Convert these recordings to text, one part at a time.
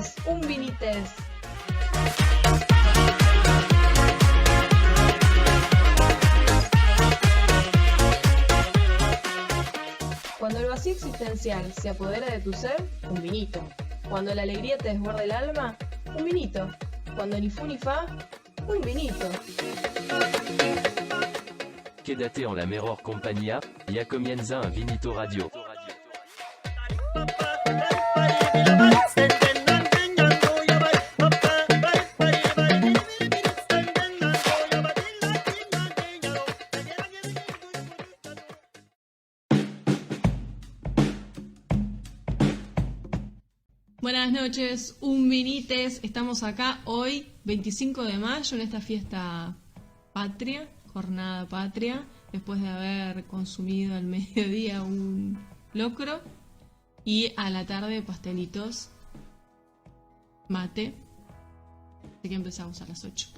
es Un Vinites. Cuando el vacío existencial se apodera de tu ser, un vinito. Cuando la alegría te desborda el alma, un vinito. Cuando ni fu ni fa, un vinito. Quédate en la mejor compañía, ya comienza un Vinito Radio. Buenas noches, un Vinites. Estamos acá hoy, 25 de mayo, en esta fiesta patria, jornada patria, después de haber consumido al mediodía un locro y a la tarde pastelitos, mate. Así que empezamos a las 8.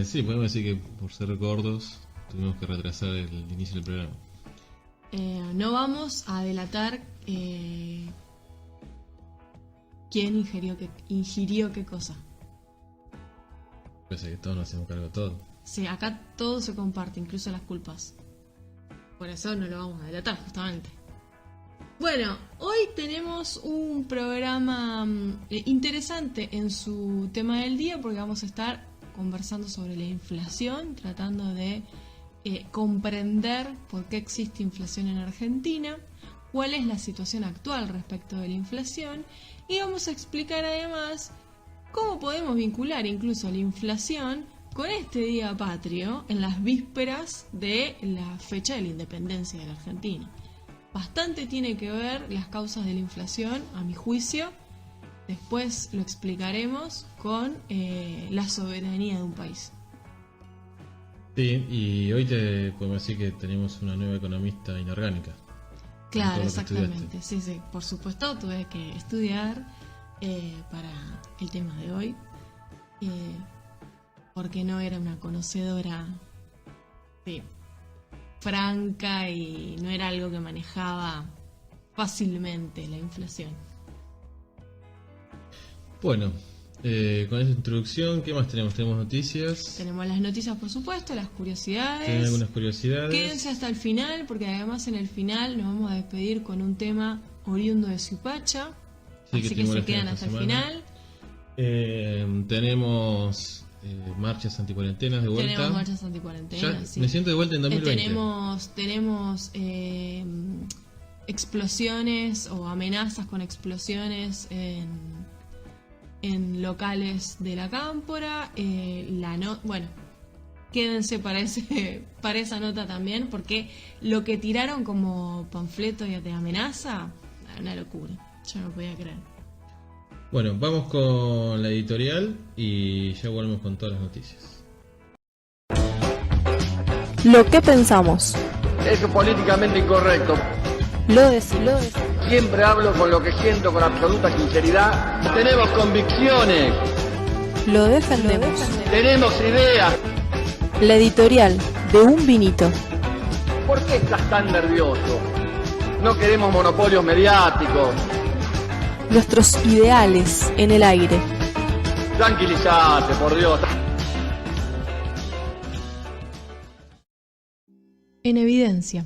Sí, podemos decir que por ser gordos tuvimos que retrasar el inicio del programa. No vamos a delatar quién ingirió qué cosa. Parece que todos nos hacemos cargo de todo. Sí, acá todo se comparte, incluso las culpas. Por eso no lo vamos a delatar, justamente. Bueno, hoy tenemos un programa interesante en su tema del día, porque vamos a estar conversando sobre la inflación, tratando de comprender por qué existe inflación en Argentina, cuál es la situación actual respecto de la inflación, y vamos a explicar además cómo podemos vincular incluso la inflación con este día patrio en las vísperas de la fecha de la independencia de la Argentina. Bastante tiene que ver las causas de la inflación, a mi juicio. Después lo explicaremos con la soberanía de un país. Sí, y hoy te podemos decir que tenemos una nueva economista inorgánica. Claro, exactamente. Sí, por supuesto tuve que estudiar para el tema de hoy, porque no era una conocedora franca y no era algo que manejaba fácilmente la inflación. Bueno, con esta introducción, ¿qué más tenemos? Tenemos noticias. Tenemos las noticias, por supuesto, las curiosidades. Tienen algunas curiosidades. Quédense hasta el final, porque además en el final nos vamos a despedir con un tema oriundo de Suipacha. Sí, así que se quedan hasta el final. Tenemos marchas anticuarentenas de vuelta. Tenemos marchas anticuarentenas, sí. Me siento de vuelta en 2020. Tenemos explosiones o amenazas con explosiones en locales de la Cámpora. Bueno, quédense para esa nota también, porque lo que tiraron como panfleto de amenaza, una locura. Yo no podía creer. Bueno, vamos con la editorial y ya volvemos con todas las noticias. Lo que pensamos. Es políticamente incorrecto. Lo decimos. Siempre hablo con lo que siento con absoluta sinceridad. Tenemos convicciones. Lo defendemos. Tenemos ideas. La editorial de Un Vinito. ¿Por qué estás tan nervioso? No queremos monopolios mediáticos. Nuestros ideales en el aire. Tranquilízate, por Dios. En evidencia.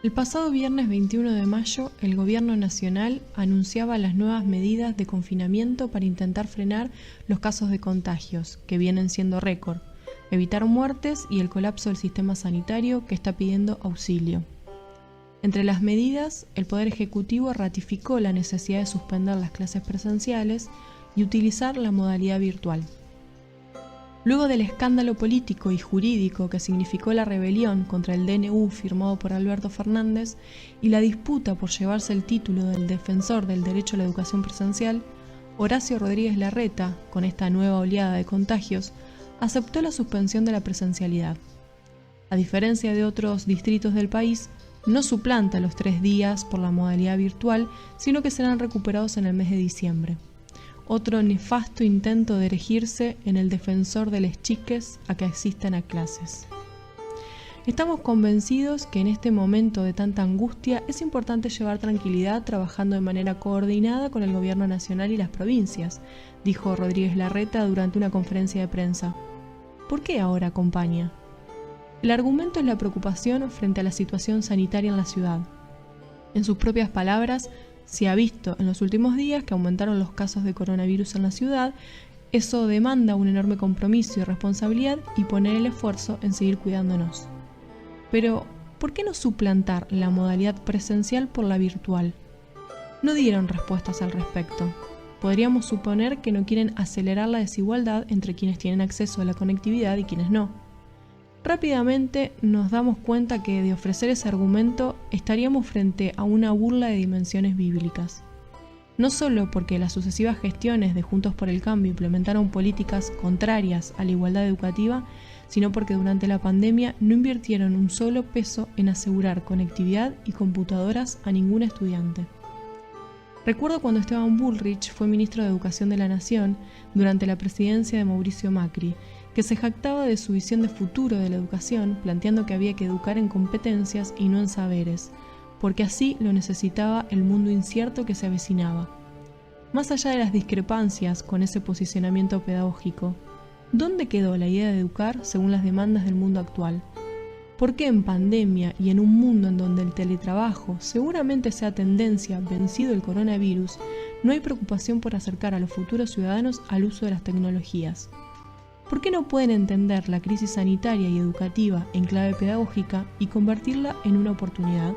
El pasado viernes 21 de mayo, el Gobierno Nacional anunciaba las nuevas medidas de confinamiento para intentar frenar los casos de contagios, que vienen siendo récord, evitar muertes y el colapso del sistema sanitario que está pidiendo auxilio. Entre las medidas, el Poder Ejecutivo ratificó la necesidad de suspender las clases presenciales y utilizar la modalidad virtual. Luego del escándalo político y jurídico que significó la rebelión contra el DNU firmado por Alberto Fernández y la disputa por llevarse el título del defensor del derecho a la educación presencial, Horacio Rodríguez Larreta, con esta nueva oleada de contagios, aceptó la suspensión de la presencialidad. A diferencia de otros distritos del país, no suplanta los 3 días por la modalidad virtual, sino que serán recuperados en el mes de diciembre. Otro nefasto intento de erigirse en el defensor de les chiques a que asisten a clases. Estamos convencidos que en este momento de tanta angustia es importante llevar tranquilidad trabajando de manera coordinada con el gobierno nacional y las provincias, dijo Rodríguez Larreta durante una conferencia de prensa. ¿Por qué ahora acompaña? El argumento es la preocupación frente a la situación sanitaria en la ciudad. En sus propias palabras, se ha visto en los últimos días que aumentaron los casos de coronavirus en la ciudad. Eso demanda un enorme compromiso y responsabilidad y poner el esfuerzo en seguir cuidándonos. Pero, ¿por qué no suplantar la modalidad presencial por la virtual? No dieron respuestas al respecto. Podríamos suponer que no quieren acelerar la desigualdad entre quienes tienen acceso a la conectividad y quienes no. Rápidamente nos damos cuenta que de ofrecer ese argumento estaríamos frente a una burla de dimensiones bíblicas. No solo porque las sucesivas gestiones de Juntos por el Cambio implementaron políticas contrarias a la igualdad educativa, sino porque durante la pandemia no invirtieron un solo peso en asegurar conectividad y computadoras a ningún estudiante. Recuerdo cuando Esteban Bullrich fue ministro de Educación de la Nación durante la presidencia de Mauricio Macri, que se jactaba de su visión de futuro de la educación, planteando que había que educar en competencias y no en saberes, porque así lo necesitaba el mundo incierto que se avecinaba. Más allá de las discrepancias con ese posicionamiento pedagógico, ¿dónde quedó la idea de educar según las demandas del mundo actual? ¿Por qué en pandemia y en un mundo en donde el teletrabajo seguramente sea tendencia vencido el coronavirus, no hay preocupación por acercar a los futuros ciudadanos al uso de las tecnologías? ¿Por qué no pueden entender la crisis sanitaria y educativa en clave pedagógica y convertirla en una oportunidad?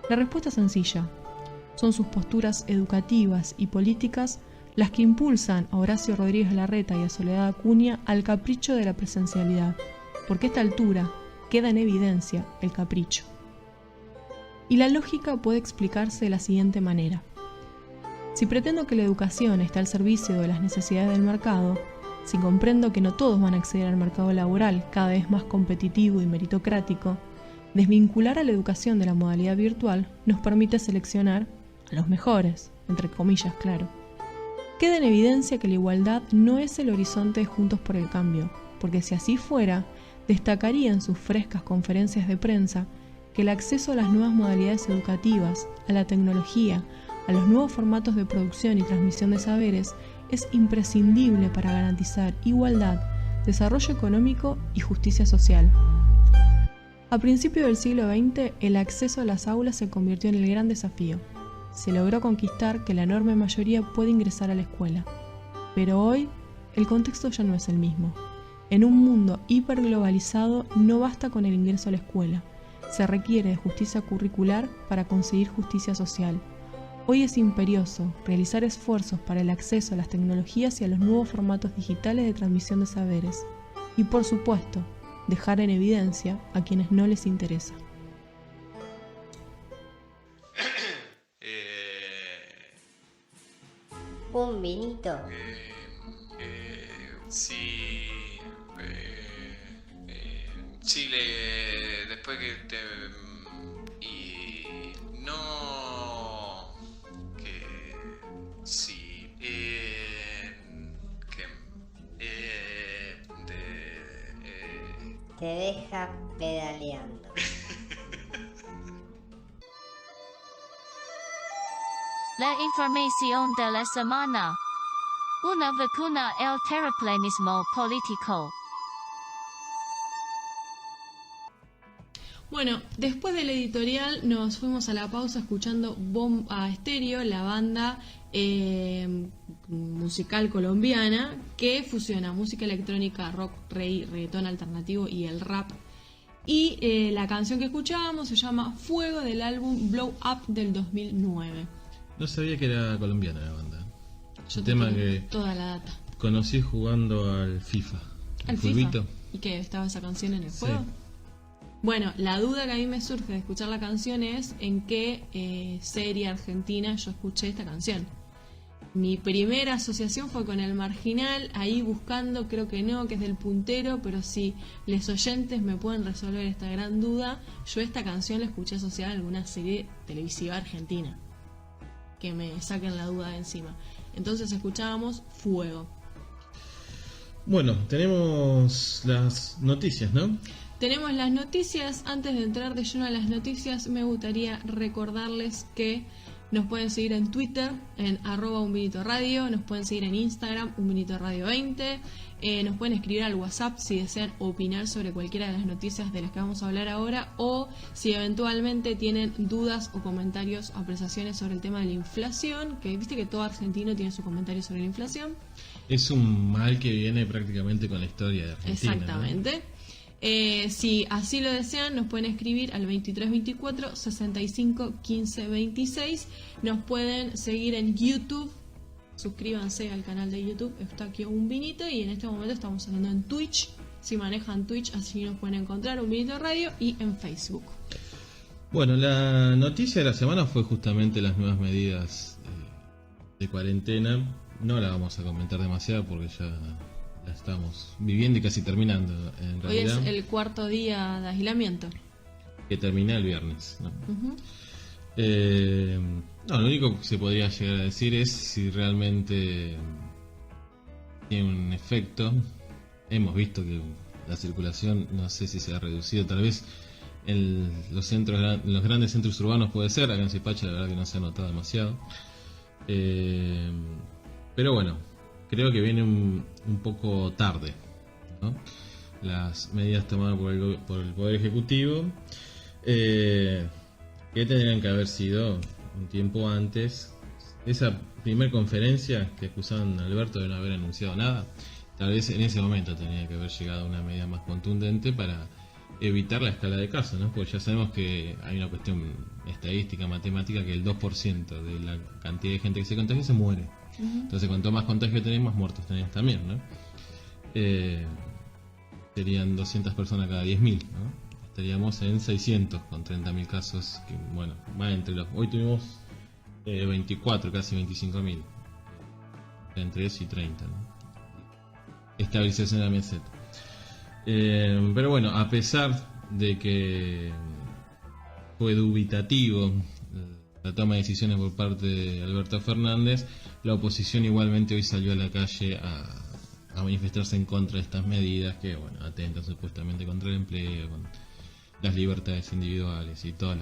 La respuesta es sencilla. Son sus posturas educativas y políticas las que impulsan a Horacio Rodríguez Larreta y a Soledad Acuña al capricho de la presencialidad, porque a esta altura queda en evidencia el capricho. Y la lógica puede explicarse de la siguiente manera. Si pretendo que la educación esté al servicio de las necesidades del mercado, si comprendo que no todos van a acceder al mercado laboral cada vez más competitivo y meritocrático, desvincular a la educación de la modalidad virtual nos permite seleccionar a los mejores, entre comillas, claro. Queda en evidencia que la igualdad no es el horizonte de Juntos por el Cambio, porque si así fuera, destacaría en sus frescas conferencias de prensa que el acceso a las nuevas modalidades educativas, a la tecnología, a los nuevos formatos de producción y transmisión de saberes es imprescindible para garantizar igualdad, desarrollo económico y justicia social. A principios del siglo XX, el acceso a las aulas se convirtió en el gran desafío. Se logró conquistar que la enorme mayoría puede ingresar a la escuela. Pero hoy, el contexto ya no es el mismo. En un mundo hiperglobalizado, no basta con el ingreso a la escuela. Se requiere de justicia curricular para conseguir justicia social. Hoy es imperioso realizar esfuerzos para el acceso a las tecnologías y a los nuevos formatos digitales de transmisión de saberes. Y por supuesto, dejar en evidencia a quienes no les interesa. Un vinito. Sí. Chile, después que te. Y. No. Que. Sí. Te deja pedaleando. La información de la semana. Una vacuna el terraplanismo político. Bueno, después del editorial nos fuimos a la pausa escuchando Bomba Estéreo, la banda musical colombiana que fusiona música electrónica, rock, reggaetón alternativo y el rap. Y la canción que escuchábamos se llama Fuego, del álbum Blow Up del 2009. No sabía que era colombiana la banda. Yo tema tengo que toda la data. conocí jugando al FIFA. ¿Al fulbito. FIFA? ¿Y qué? ¿Estaba esa canción en el Sí. juego? Bueno, la duda que a mí me surge de escuchar la canción es en qué serie argentina yo escuché esta canción. Mi primera asociación fue con El Marginal, ahí buscando, creo que no, que es del Puntero, pero si les oyentes me pueden resolver esta gran duda, yo esta canción la escuché asociada a alguna serie televisiva argentina. Que me saquen la duda de encima. Entonces escuchábamos Fuego. Bueno, tenemos las noticias, ¿no? Tenemos las noticias. Antes de entrar de lleno a las noticias, me gustaría recordarles que nos pueden seguir en Twitter, en @unminutoradio, nos pueden seguir en Instagram, unminutoradio20, nos pueden escribir al WhatsApp si desean opinar sobre cualquiera de las noticias de las que vamos a hablar ahora, o si eventualmente tienen dudas o comentarios, apreciaciones sobre el tema de la inflación, que viste que todo argentino tiene su comentario sobre la inflación. Es un mal que viene prácticamente con la historia de Argentina. Exactamente. ¿No? Si así lo desean, nos pueden escribir al 2324 65 15 26. Nos pueden seguir en YouTube. Suscríbanse al canal de YouTube, está aquí Un Vinito. Y en este momento estamos saliendo en Twitch. Si manejan Twitch, así nos pueden encontrar, Un Vinito Radio, y en Facebook. Bueno, la noticia de la semana fue justamente las nuevas medidas de cuarentena. No la vamos a comentar demasiado porque ya la estamos viviendo y casi terminando, en realidad. Hoy es el 4º día de aislamiento. Que termina el viernes, ¿no? Uh-huh. No, lo único que se podría llegar a decir es si realmente tiene un efecto. Hemos visto que la circulación, no sé si se ha reducido, tal vez en los grandes centros urbanos puede ser. Acá en Zipacha la verdad que no se ha notado demasiado. Pero bueno, creo que viene un poco tarde, ¿no? Las medidas tomadas por el Poder Ejecutivo, que tendrían que haber sido un tiempo antes. Esa primer conferencia que acusaban a Alberto de no haber anunciado nada, tal vez en ese momento tenía que haber llegado a una medida más contundente para evitar la escala de casos, ¿no? Porque ya sabemos que hay una cuestión estadística, matemática, que el 2% de la cantidad de gente que se contagia se muere. Uh-huh. Entonces, cuanto más contagio tenemos, más muertos tenemos también, ¿no? Serían 200 personas cada 10.000, ¿no? Estaríamos en 600 con 30.000 casos, que bueno, va entre los... Hoy tuvimos 24, casi 25.000, entre eso y 30, ¿no? Estabilización de la meseta. Pero bueno, a pesar de que fue dubitativo la toma de decisiones por parte de Alberto Fernández, la oposición igualmente hoy salió a la calle a manifestarse en contra de estas medidas que, bueno, atentan supuestamente contra el empleo, con las libertades individuales y todo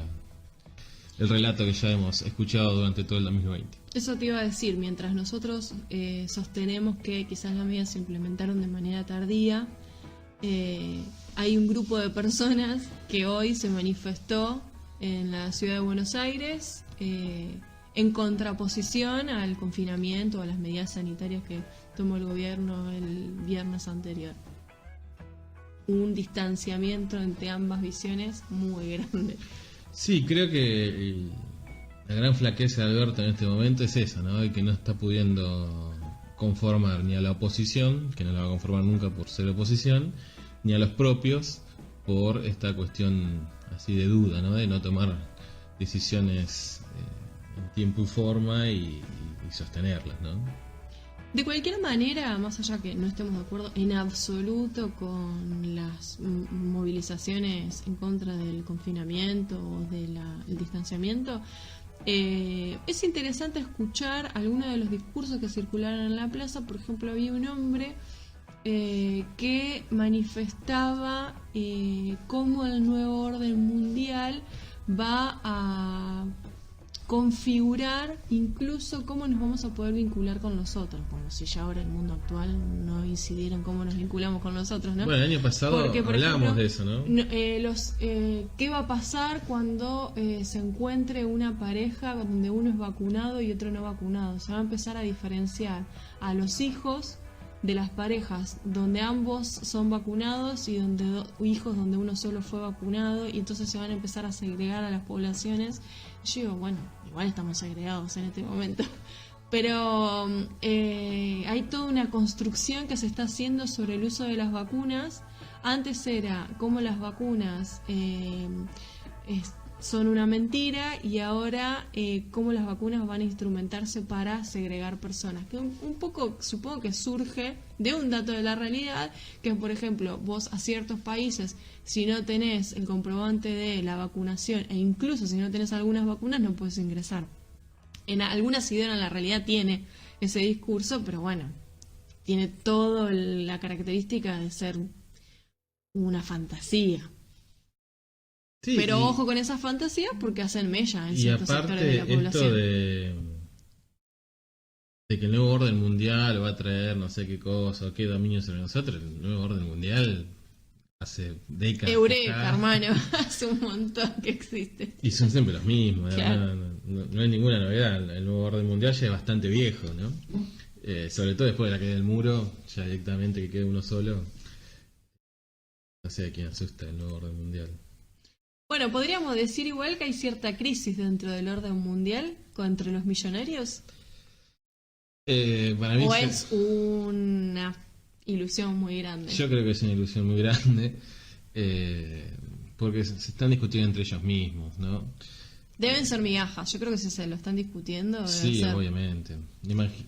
el relato que ya hemos escuchado durante todo el 2020. Eso te iba a decir, mientras nosotros sostenemos que quizás las medidas se implementaron de manera tardía, hay un grupo de personas que hoy se manifestó en la ciudad de Buenos Aires en contraposición al confinamiento o a las medidas sanitarias que tomó el gobierno el viernes anterior. Un distanciamiento entre ambas visiones muy grande. Sí, creo que la gran flaqueza de Alberto en este momento es esa, ¿no? Y que no está pudiendo conformar ni a la oposición, que no la va a conformar nunca por ser oposición, ni a los propios por esta cuestión así de duda, ¿no? De no tomar decisiones en tiempo y forma y sostenerlas, ¿no? De cualquier manera, más allá que no estemos de acuerdo en absoluto con las movilizaciones en contra del confinamiento o del distanciamiento, es interesante escuchar algunos de los discursos que circularon en la plaza. Por ejemplo, había un hombre que manifestaba cómo el nuevo orden mundial va a configurar incluso cómo nos vamos a poder vincular con los otros, como si ya ahora el mundo actual no incidiera en cómo nos vinculamos con los otros, ¿no? Bueno, el año pasado hablábamos de eso, ¿no? ¿Qué va a pasar cuando se encuentre una pareja donde uno es vacunado y otro no vacunado? Se va a empezar a diferenciar a los hijos de las parejas donde ambos son vacunados y hijos donde uno solo fue vacunado, y entonces se van a empezar a segregar a las poblaciones. Yo digo, bueno, igual estamos segregados en este momento, pero hay toda una construcción que se está haciendo sobre el uso de las vacunas. Antes era cómo las vacunas son una mentira, y ahora cómo las vacunas van a instrumentarse para segregar personas, que un poco supongo que surge de un dato de la realidad, que por ejemplo vos a ciertos países, si no tenés el comprobante de la vacunación, e incluso si no tenés algunas vacunas, no puedes ingresar. En algunas ideas en la realidad tiene ese discurso, pero bueno, tiene toda la característica de ser una fantasía. Sí, Pero ojo con esas fantasías porque hacen mella en y ciertos sectores de la aparte población. esto de que el nuevo orden mundial va a traer no sé qué cosa, o qué dominio sobre nosotros. El nuevo orden mundial hace décadas. Eureka, hermano, hace un montón que existe. Y son siempre los mismos, Claro. no hay ninguna novedad. El nuevo orden mundial ya es bastante viejo, ¿no? Sobre todo después de la caída del muro, ya directamente que quede uno solo. No sé a quién asusta el nuevo orden mundial. Bueno, podríamos decir igual que hay cierta crisis dentro del orden mundial entre los millonarios. Para mí ¿O es una ilusión muy grande? yo creo que es una ilusión muy grande, porque se están discutiendo entre ellos mismos, ¿no? Deben ser migajas. Yo creo que si se lo están discutiendo, deben Sí, ser. obviamente.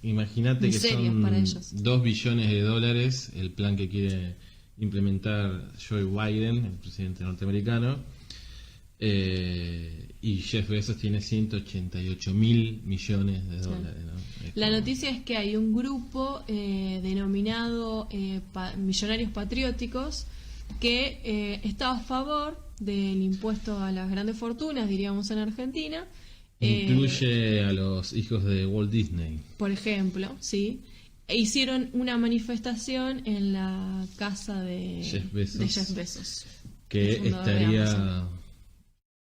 Imagínate que Miserias son para ellos. 2 billones de dólares el plan que quiere implementar Joe Biden, el presidente norteamericano, y Jeff Bezos tiene 188 mil millones de dólares, ¿no? La noticia es que hay un grupo denominado Millonarios Patrióticos que está a favor del impuesto a las grandes fortunas, diríamos en Argentina. Incluye a los hijos de Walt Disney. Por ejemplo, sí. E hicieron una manifestación en la casa de Jeff Bezos. de Jeff Bezos, Que el fundador de estaría Amazon.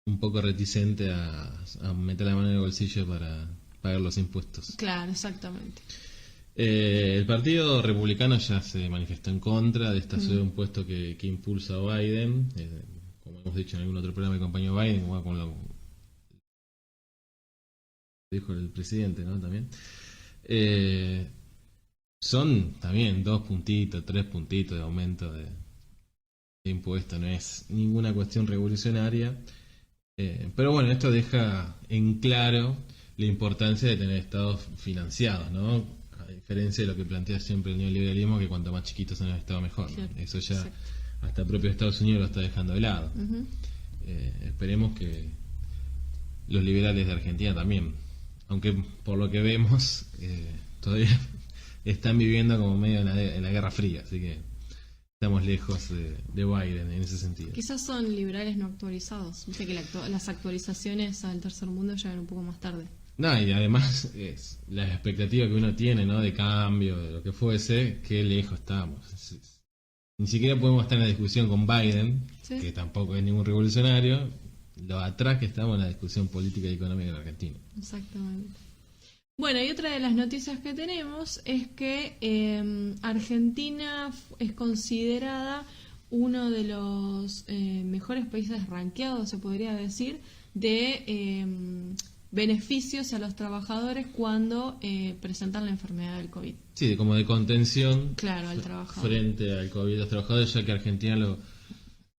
un poco reticente a meter la mano en el bolsillo para pagar los impuestos. Claro, exactamente. El Partido Republicano ya se manifestó en contra de esta subida de impuesto que impulsa Biden. Como hemos dicho en algún otro programa que acompañó a Biden, como con lo dijo el presidente, ¿no? También. Son también 2 puntitos, 3 puntitos de aumento de impuesto. No es ninguna cuestión revolucionaria. Pero bueno, esto deja en claro la importancia de tener estados financiados, ¿no? A diferencia de lo que plantea siempre el neoliberalismo, que cuanto más chiquitos son los estados mejor, ¿no? Claro, Eso ya exacto. hasta el propio Estados Unidos lo está dejando de lado. Ujú. Esperemos que los liberales de Argentina también, aunque por lo que vemos todavía están viviendo como medio en la Guerra Fría, así que estamos lejos de Biden en ese sentido. Quizás son liberales no actualizados. Viste que las actualizaciones al tercer mundo llegan un poco más tarde. No, y además es la expectativa que uno tiene, ¿no? De cambio, de lo que fuese, qué lejos estamos. Ni siquiera podemos estar en la discusión con Biden, Sí. que tampoco es ningún revolucionario, lo atrás que estamos en la discusión política y económica en Argentina. Exactamente. Bueno, y otra de las noticias que tenemos es que Argentina es considerada uno de los mejores países rankeados, se podría decir, de beneficios a los trabajadores cuando presentan la enfermedad del COVID. Sí, como de contención Claro, al trabajador. frente al COVID, los trabajadores, ya que Argentina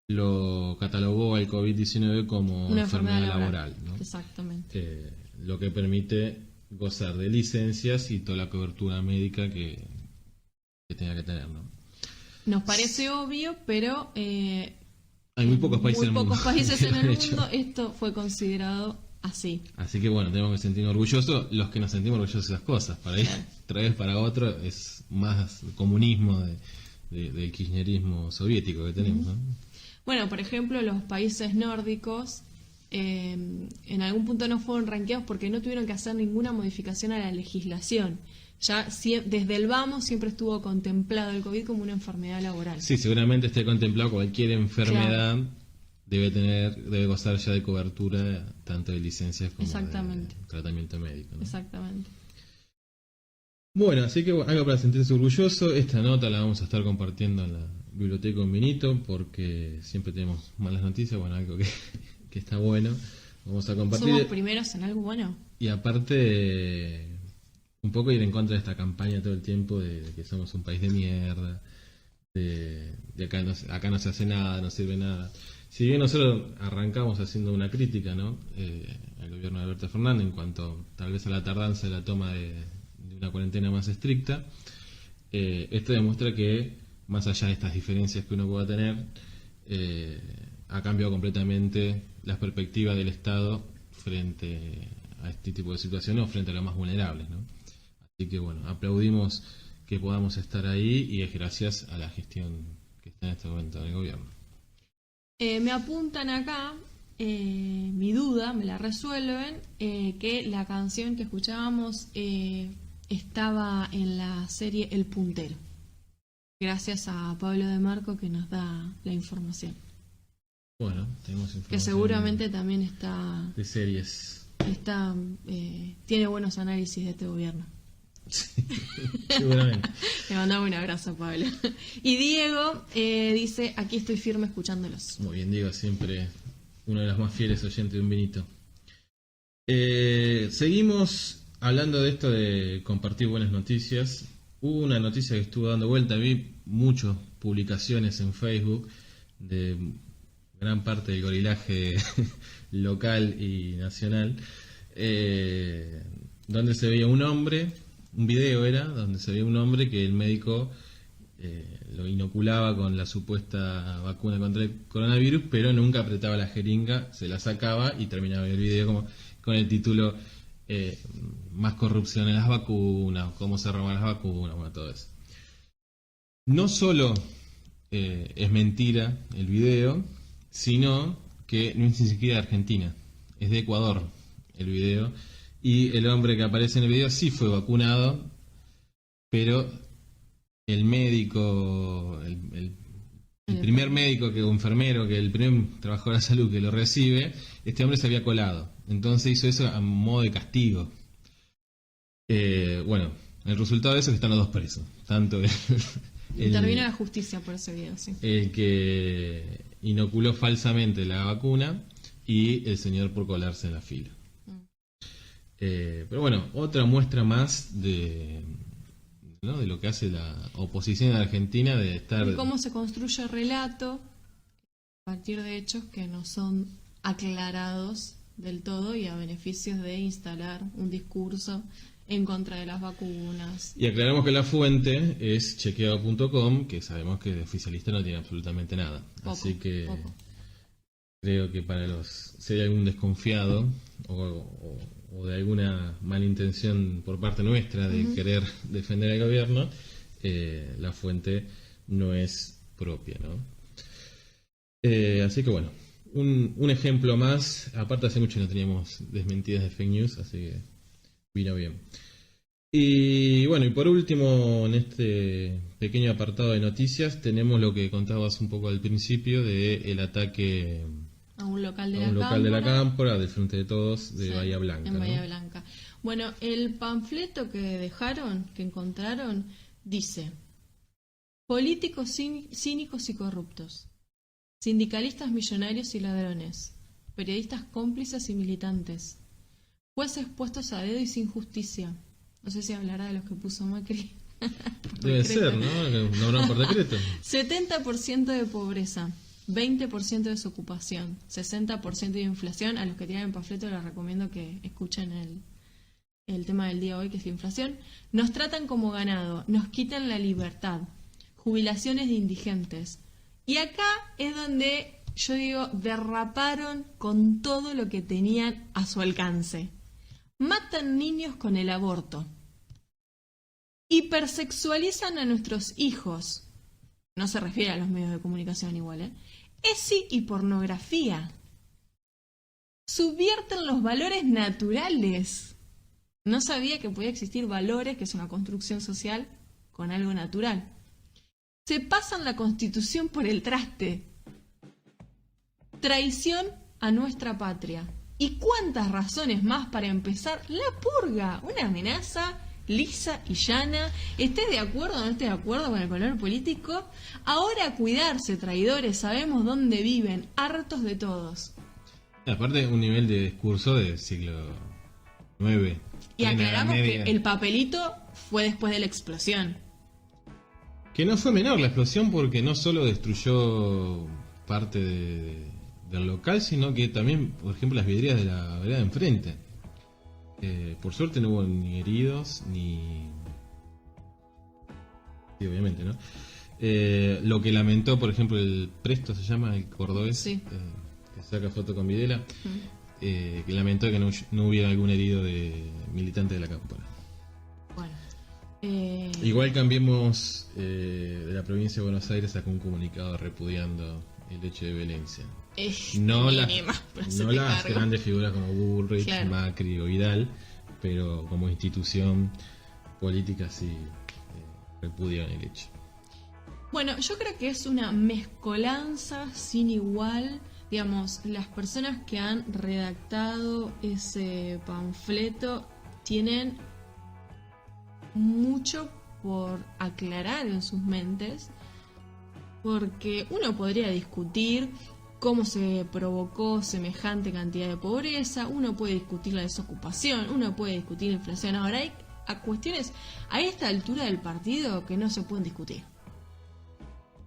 lo catalogó al COVID-19 como Una enfermedad enfermedad laboral, ¿no? Exactamente. Lo que permite gozar de licencias y toda la cobertura médica que tenga que tener, ¿no? Nos parece obvio, pero Hay muy pocos países en el mundo países que en lo el han hecho. mundo esto fue considerado así. Así que bueno, tenemos que sentirnos orgullosos. Los que nos sentimos orgullosos de esas cosas, para ir otra vez para otro, es más comunismo del kirchnerismo soviético que tenemos, ¿no? Bueno, por ejemplo, los países nórdicos en algún punto no fueron rankeados porque no tuvieron que hacer ninguna modificación a la legislación. Ya desde el vamos siempre estuvo contemplado el COVID como una enfermedad laboral. Sí, seguramente esté contemplado cualquier enfermedad. Debe gozar ya de cobertura tanto de licencias como Exactamente. de tratamiento médico, ¿no? Exactamente. Bueno, así que algo para sentirse orgulloso. Esta nota la vamos a estar compartiendo en la biblioteca Un Vinito porque siempre tenemos malas noticias. Bueno, algo que está bueno. Vamos a compartir. Somos primeros en algo bueno. Y aparte, un poco ir en contra de esta campaña todo el tiempo de que somos un país de mierda, de acá no se hace nada, no sirve nada. Si bien nosotros arrancamos haciendo una crítica, ¿no? Al gobierno de Alberto Fernández en cuanto tal vez a la tardanza de la toma de una cuarentena más estricta, esto demuestra que más allá de estas diferencias que uno pueda tener, ha cambiado completamente las perspectivas del Estado frente a este tipo de situaciones o frente a los más vulnerables, ¿no? Así que bueno, aplaudimos que podamos estar ahí y es gracias a la gestión que está en este momento en el gobierno. Me apuntan acá, mi duda, me la resuelven, que la canción que escuchábamos estaba en la serie El Puntero. Gracias a Pablo de Marco que nos da la información. Bueno, tenemos información Que seguramente también está de series. tiene buenos análisis de este gobierno. Sí, seguramente. Le mandamos un abrazo, Pablo. Y Diego dice, aquí estoy firme escuchándolos. Muy bien, Diego, siempre uno de los más fieles oyentes de Un Vinito. Seguimos hablando de esto de compartir buenas noticias. Hubo una noticia que estuvo dando vuelta, vi muchas publicaciones en Facebook de gran parte del gorilaje local y nacional, donde se veía un hombre, un video era, donde se veía un hombre que el médico lo inoculaba con la supuesta vacuna contra el coronavirus, pero nunca apretaba la jeringa, se la sacaba y terminaba el video como con el título más corrupción en las vacunas, cómo se roban las vacunas, bueno, todo eso. No solo es mentira el video, sino que no es ni siquiera de Argentina, es de Ecuador el video, y el hombre que aparece en el video sí fue vacunado, pero el médico, el primer médico o enfermero, que el primer trabajador de la salud que lo recibe, este hombre se había colado, entonces hizo eso a modo de castigo. Bueno, el resultado de eso es que están los dos presos, tanto Intervino la justicia por ese video, sí. El que inoculó falsamente la vacuna y el señor por colarse en la fila. Pero bueno, otra muestra más de lo que hace la oposición en Argentina, de estar... Y cómo se construye relato a partir de hechos que no son aclarados del todo y a beneficios de instalar un discurso en contra de las vacunas. Y aclaramos que la fuente es chequeado.com, que sabemos que de oficialista no tiene absolutamente nada. Así que creo que para si hay algún desconfiado o de alguna mala intención por parte nuestra de querer defender al gobierno, la fuente no es propia, ¿no? Así que bueno, un ejemplo más. Aparte hace mucho no teníamos desmentidas de fake news, así que vino bien. Y bueno, y por último, en este pequeño apartado de noticias, tenemos lo que contabas un poco al principio de el ataque a un local de la Cámpora, del Frente de Todos, de Bahía Blanca. En Bahía Blanca. Bueno, el panfleto que dejaron, que encontraron, dice: políticos cínicos y corruptos, sindicalistas millonarios y ladrones, periodistas cómplices y militantes, jueces puestos a dedo y sin justicia. No sé si hablará de los que puso Macri. Debe ser, ¿no? No por decreto. 70% de pobreza, 20% de desocupación, 60% de inflación. A los que tienen el panfleto les recomiendo que escuchen el tema del día hoy, que es la inflación. Nos tratan como ganado, nos quitan la libertad, jubilaciones de indigentes. Y acá es donde yo digo, derraparon con todo lo que tenían a su alcance. Matan niños con el aborto. Hipersexualizan a nuestros hijos. No se refiere a los medios de comunicación igual, ¿eh? ESI y pornografía. Subvierten los valores naturales. No sabía que podía existir valores, que es una construcción social, con algo natural. Se pasan la Constitución por el traste. Traición a nuestra patria. ¿Y cuántas razones más para empezar la purga? Una amenaza lisa y llana. ¿Estés de acuerdo o no estés de acuerdo con el color político? Ahora a cuidarse, traidores, sabemos dónde viven, hartos de todos. Aparte, un nivel de discurso del siglo IX. Y aclaramos que el papelito fue después de la explosión. Que no fue menor la explosión, porque no solo destruyó parte del local, sino que también, por ejemplo, las vidrieras de la vereda de enfrente. Por suerte no hubo ni heridos, ni... Sí, obviamente, ¿no? Lo que lamentó, por ejemplo, el Presto, se llama, el cordobés, sí. Que saca foto con Videla, que lamentó que no hubiera algún herido de militante de la Cámpora. Bueno, Igual Cambiemos de la provincia de Buenos Aires sacó un comunicado repudiando el hecho de violencia. No las grandes figuras como Bullrich, Claro. Macri o Vidal, pero como institución política sí repudian el hecho. Bueno, yo creo que es una mezcolanza sin igual. Digamos, las personas que han redactado ese panfleto tienen mucho por aclarar en sus mentes, porque uno podría discutir cómo se provocó semejante cantidad de pobreza, uno puede discutir la desocupación, uno puede discutir la inflación. Ahora hay cuestiones a esta altura del partido que no se pueden discutir.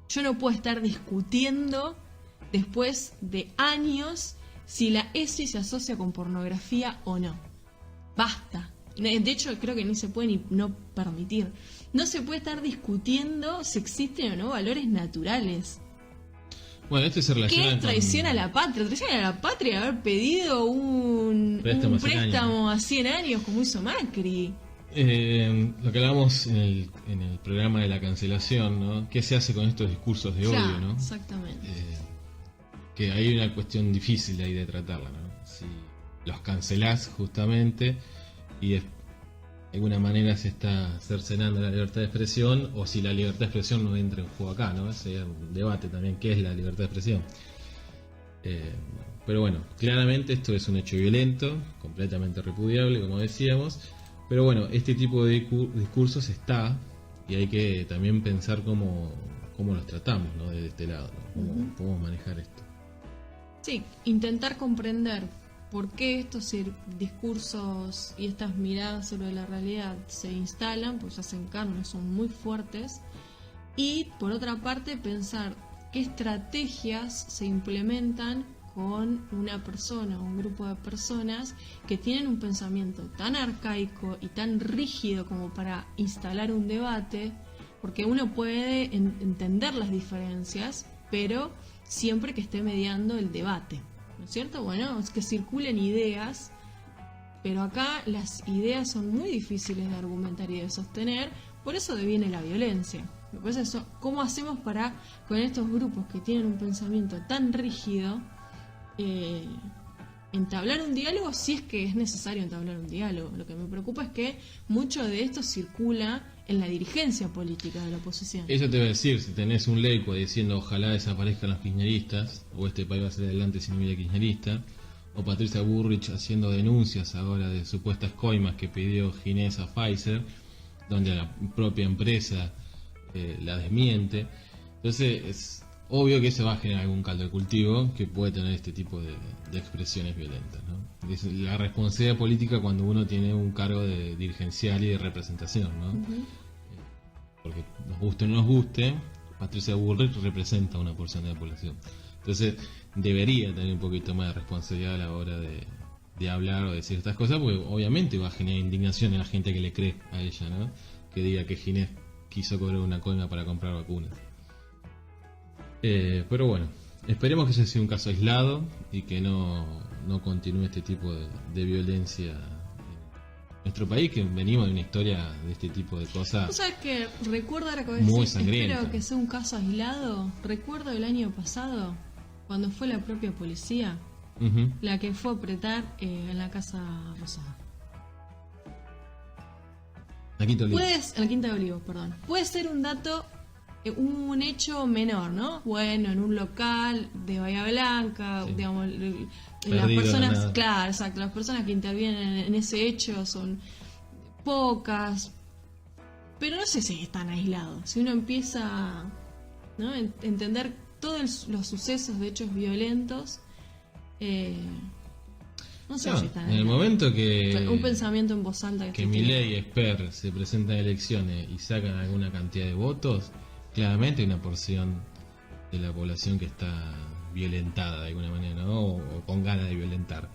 Yo no puedo estar discutiendo después de años si la ESI se asocia con pornografía o no. Basta. De hecho, creo que ni se puede ni no permitir. No se puede estar discutiendo si existen o no valores naturales. Bueno, esto se relaciona ¿Qué es traición con... a la patria? Traición a la patria haber pedido un préstamo a 100 años como hizo Macri. Lo que hablamos en el programa de la cancelación, ¿no? ¿Qué se hace con estos discursos de odio, ¿no? Exactamente. Que hay una cuestión difícil ahí de tratarla, ¿no? Si los cancelás justamente y de alguna manera se está cercenando la libertad de expresión, o si la libertad de expresión no entra en juego acá, ¿no? Ese es un debate también, ¿qué es la libertad de expresión? Pero bueno, claramente esto es un hecho violento, completamente repudiable, como decíamos. Pero bueno, este tipo de discursos está, y hay que también pensar cómo los tratamos, ¿no? Desde este lado, ¿no? Cómo podemos manejar esto. Sí, intentar comprender por qué estos discursos y estas miradas sobre la realidad se instalan, pues hacen carne, son muy fuertes. Y por otra parte, pensar qué estrategias se implementan con una persona o un grupo de personas que tienen un pensamiento tan arcaico y tan rígido como para instalar un debate, porque uno puede entender las diferencias, pero siempre que esté mediando el debate, ¿no es cierto? Bueno, es que circulen ideas, pero acá las ideas son muy difíciles de argumentar y de sostener, por eso deviene la violencia. Pues eso, ¿cómo hacemos para, con estos grupos que tienen un pensamiento tan rígido, entablar un diálogo si es que es necesario entablar un diálogo? Lo que me preocupa es que mucho de esto circula en la dirigencia política de la oposición. Eso te voy a decir, si tenés un leico diciendo ojalá desaparezcan los kirchneristas, o este país va a salir adelante sin hubiera kirchnerista, o Patricia Bullrich haciendo denuncias ahora de supuestas coimas que pidió Ginés a Pfizer, donde la propia empresa la desmiente. Entonces es obvio que eso va a generar algún caldo de cultivo que puede tener este tipo de expresiones violentas, ¿no? Es la responsabilidad política cuando uno tiene un cargo de dirigencial y de representación, ¿no? Porque nos guste o no nos guste, Patricia Bullrich representa una porción de la población. Entonces debería tener un poquito más de responsabilidad a la hora de hablar o decir estas cosas, porque obviamente va a generar indignación en la gente que le cree a ella, ¿no? Que diga que Ginés quiso cobrar una coima para comprar vacunas. Pero bueno, esperemos que ese sea un caso aislado y que no continúe este tipo de violencia en nuestro país, que venimos de una historia de este tipo de cosas. ¿Tú sabes que recuerdo ahora que muy sangrienta? Espero que sea un caso aislado. Recuerdo el año pasado, cuando fue la propia policía la que fue a apretar en la Casa Rosada. La Quinta de Olivos. En la Quinta de Olivos, perdón. Puede ser un dato, un hecho menor, ¿no? Bueno, en un local de Bahía Blanca, sí. Digamos, las personas, claro, exacto, las personas que intervienen en ese hecho son pocas, pero no sé si están aislados. Si uno empieza, ¿no?, a entender todos los sucesos de hechos violentos, no sé si están en el momento que un pensamiento en voz alta que Milei y Esper se presentan a elecciones y sacan alguna cantidad de votos, claramente hay una porción de la población que está violentada de alguna manera, ¿no? O con ganas de violentar.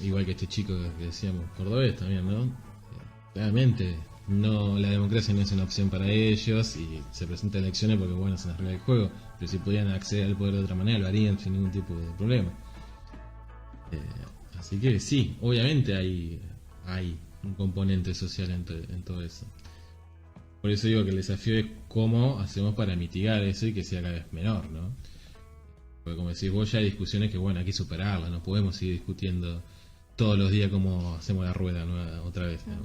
Igual que este chico que decíamos, cordobés también, ¿no? Claramente la democracia no es una opción para ellos y se presentan elecciones porque, bueno, se las reglas del juego, pero si pudieran acceder al poder de otra manera lo harían sin ningún tipo de problema. Así que sí, obviamente hay un componente social en todo eso. Por eso digo que el desafío es cómo hacemos para mitigar eso y que sea cada vez menor, ¿no? Porque como decís vos, ya hay discusiones que, bueno, hay que superarlas, no podemos seguir discutiendo todos los días cómo hacemos la rueda otra vez, ¿no?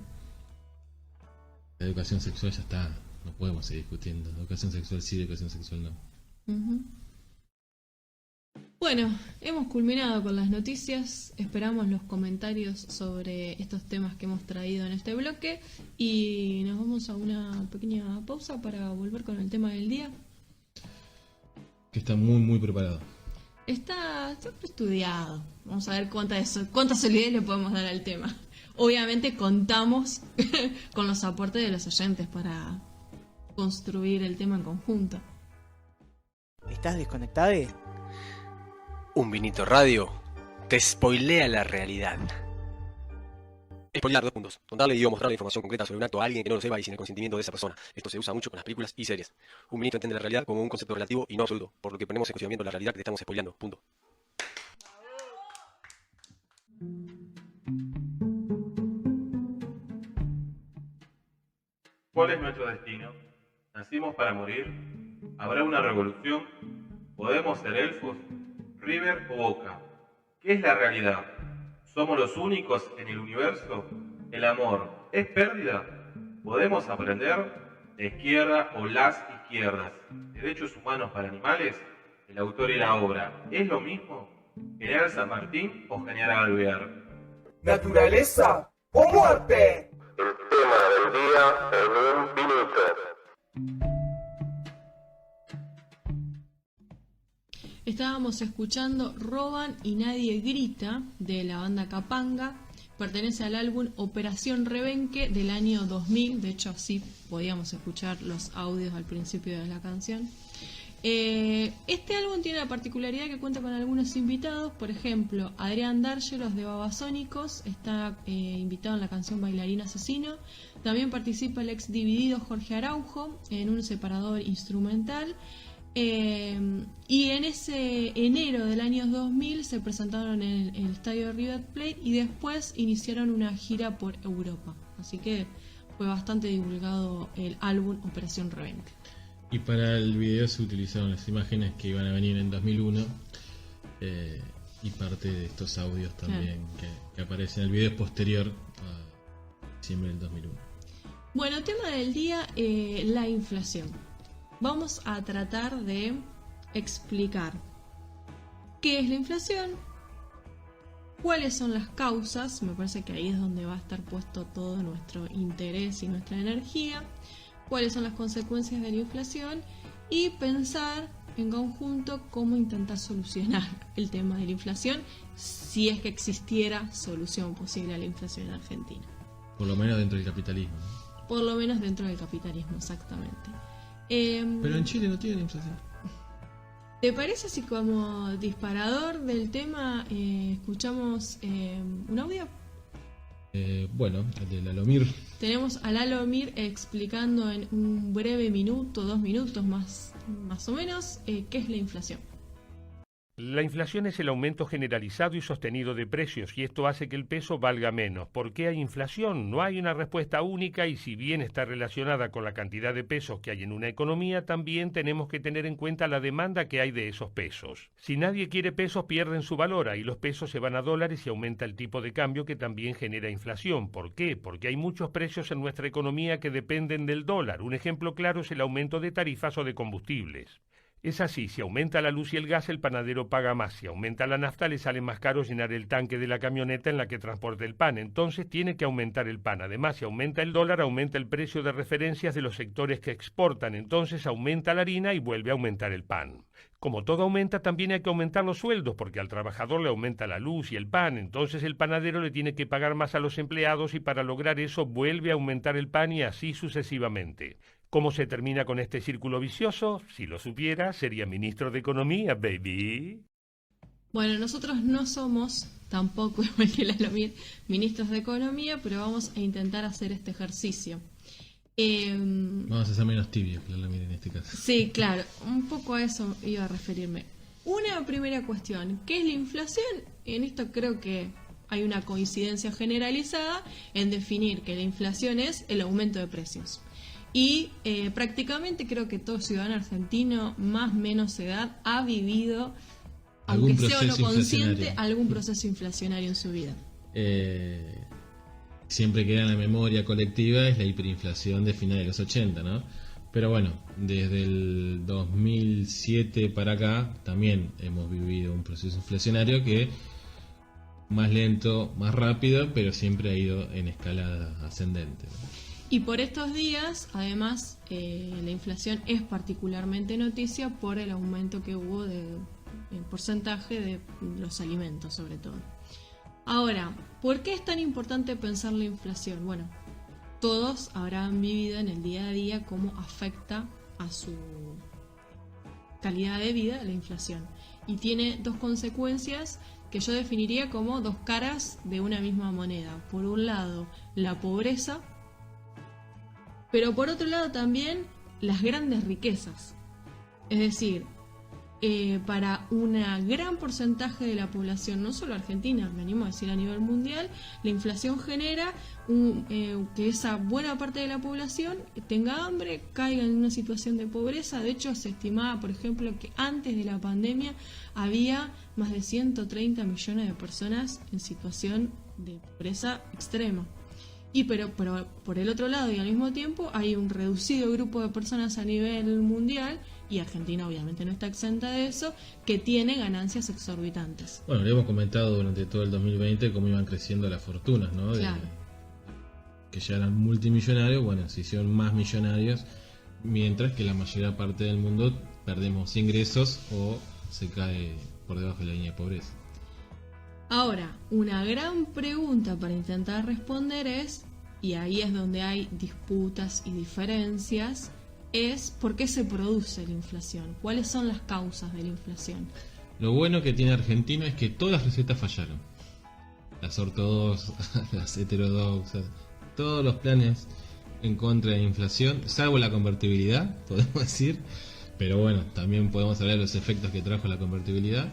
La educación sexual ya está, no podemos seguir discutiendo. Educación sexual sí, educación sexual no. Bueno, hemos culminado con las noticias, esperamos los comentarios sobre estos temas que hemos traído en este bloque y nos vamos a una pequeña pausa para volver con el tema del día. Que está muy, muy preparado. Está siempre estudiado, vamos a ver cuánta solidez le podemos dar al tema. Obviamente contamos con los aportes de los oyentes para construir el tema en conjunto. ¿Estás desconectado? Un Vinito Radio te spoilea la realidad. Spoilear, 2 puntos. Contarle y o mostrar la información concreta sobre un acto a alguien que no lo sepa y sin el consentimiento de esa persona. Esto se usa mucho con las películas y series. Un Vinito entiende la realidad como un concepto relativo y no absoluto, por lo que ponemos en cuestionamiento la realidad que te estamos spoileando. Punto. ¿Cuál es nuestro destino? ¿Nacimos para morir? ¿Habrá una revolución? ¿Podemos ser elfos? ¿River o Boca? ¿Qué es la realidad? ¿Somos los únicos en el universo? ¿El amor es pérdida? ¿Podemos aprender? ¿La izquierda o las izquierdas? ¿Derechos humanos para animales? ¿El autor y la obra es lo mismo? ¿General San Martín o General Alvear? ¿Naturaleza o muerte? El tema del día en un minuto. Estábamos escuchando Roban y Nadie Grita de la banda Capanga. Pertenece al álbum Operación Rebenque del año 2000. De hecho, así podíamos escuchar los audios al principio de la canción. Este álbum tiene la particularidad que cuenta con algunos invitados. Por ejemplo, Adrián Dárgelos de Babasónicos está invitado en la canción Bailarín Asesino. También participa el ex Dividido Jorge Araujo en un separador instrumental. Y en ese enero del año 2000 se presentaron en el estadio de River Plate y después iniciaron una gira por Europa. Así que fue bastante divulgado el álbum Operación Rebenque. Y para el video se utilizaron las imágenes que iban a venir en 2001 y parte de estos audios también, claro, que aparecen en el video posterior a diciembre del 2001. Bueno, tema del día, la inflación. Vamos a tratar de explicar qué es la inflación, cuáles son las causas, me parece que ahí es donde va a estar puesto todo nuestro interés y nuestra energía, cuáles son las consecuencias de la inflación y pensar en conjunto cómo intentar solucionar el tema de la inflación si es que existiera solución posible a la inflación en Argentina. Por lo menos dentro del capitalismo, ¿no? Por lo menos dentro del capitalismo, exactamente. Pero en Chile no tienen inflación. ¿Te parece si como disparador del tema escuchamos un audio? Bueno, el de Lalomir. Tenemos a Lalomir explicando en un breve minuto, 2 minutos más o menos, qué es la inflación. La inflación es el aumento generalizado y sostenido de precios y esto hace que el peso valga menos. ¿Por qué hay inflación? No hay una respuesta única y si bien está relacionada con la cantidad de pesos que hay en una economía, también tenemos que tener en cuenta la demanda que hay de esos pesos. Si nadie quiere pesos, pierden su valor, ahí los pesos se van a dólares y aumenta el tipo de cambio que también genera inflación. ¿Por qué? Porque hay muchos precios en nuestra economía que dependen del dólar. Un ejemplo claro es el aumento de tarifas o de combustibles. Es así, si aumenta la luz y el gas, el panadero paga más. Si aumenta la nafta, le sale más caro llenar el tanque de la camioneta en la que transporta el pan. Entonces tiene que aumentar el pan. Además, si aumenta el dólar, aumenta el precio de referencias de los sectores que exportan. Entonces aumenta la harina y vuelve a aumentar el pan. Como todo aumenta, también hay que aumentar los sueldos, porque al trabajador le aumenta la luz y el pan. Entonces el panadero le tiene que pagar más a los empleados y para lograr eso vuelve a aumentar el pan y así sucesivamente. ¿Cómo se termina con este círculo vicioso? Si lo supiera, sería ministro de Economía, baby. Bueno, nosotros no somos tampoco, igual que Lalomir, ministros de Economía, pero vamos a intentar hacer este ejercicio. Vamos a ser menos tibios que Lalomir en este caso. Sí, claro, un poco a eso iba a referirme. Una primera cuestión, ¿qué es la inflación? En esto creo que hay una coincidencia generalizada en definir que la inflación es el aumento de precios. Y prácticamente creo que todo ciudadano argentino, más o menos edad, ha vivido, aunque sea o no consciente, algún proceso inflacionario en su vida. Siempre queda en la memoria colectiva es la hiperinflación de finales de los 80, ¿no? Pero bueno, desde el 2007 para acá también hemos vivido un proceso inflacionario que más lento, más rápido, pero siempre ha ido en escalada ascendente, ¿no? Y por estos días, además, la inflación es particularmente noticia por el aumento que hubo del porcentaje de los alimentos, sobre todo. Ahora, ¿por qué es tan importante pensar la inflación? Bueno, todos habrán vivido en el día a día cómo afecta a su calidad de vida la inflación. Y tiene dos consecuencias que yo definiría como dos caras de una misma moneda. Por un lado, la pobreza, pero por otro lado también las grandes riquezas. Es decir, para un gran porcentaje de la población, no solo argentina, me animo a decir a nivel mundial, la inflación genera que esa buena parte de la población tenga hambre, caiga en una situación de pobreza. De hecho, se estimaba, por ejemplo, que antes de la pandemia había más de 130 millones de personas en situación de pobreza extrema. Pero por el otro lado y al mismo tiempo hay un reducido grupo de personas a nivel mundial, y Argentina obviamente no está exenta de eso, que tiene ganancias exorbitantes. Bueno, le hemos comentado durante todo el 2020 cómo iban creciendo las fortunas, ¿no? Claro. Que ya eran multimillonarios, bueno, se hicieron más millonarios, mientras que la mayor parte del mundo perdemos ingresos o se cae por debajo de la línea de pobreza. Ahora, una gran pregunta para intentar responder es, y ahí es donde hay disputas y diferencias, es ¿por qué se produce la inflación? ¿Cuáles son las causas de la inflación? Lo bueno que tiene Argentina es que todas las recetas fallaron. Las ortodoxas, las heterodoxas, todos los planes en contra de la inflación, salvo la convertibilidad, podemos decir, pero bueno, también podemos hablar de los efectos que trajo la convertibilidad,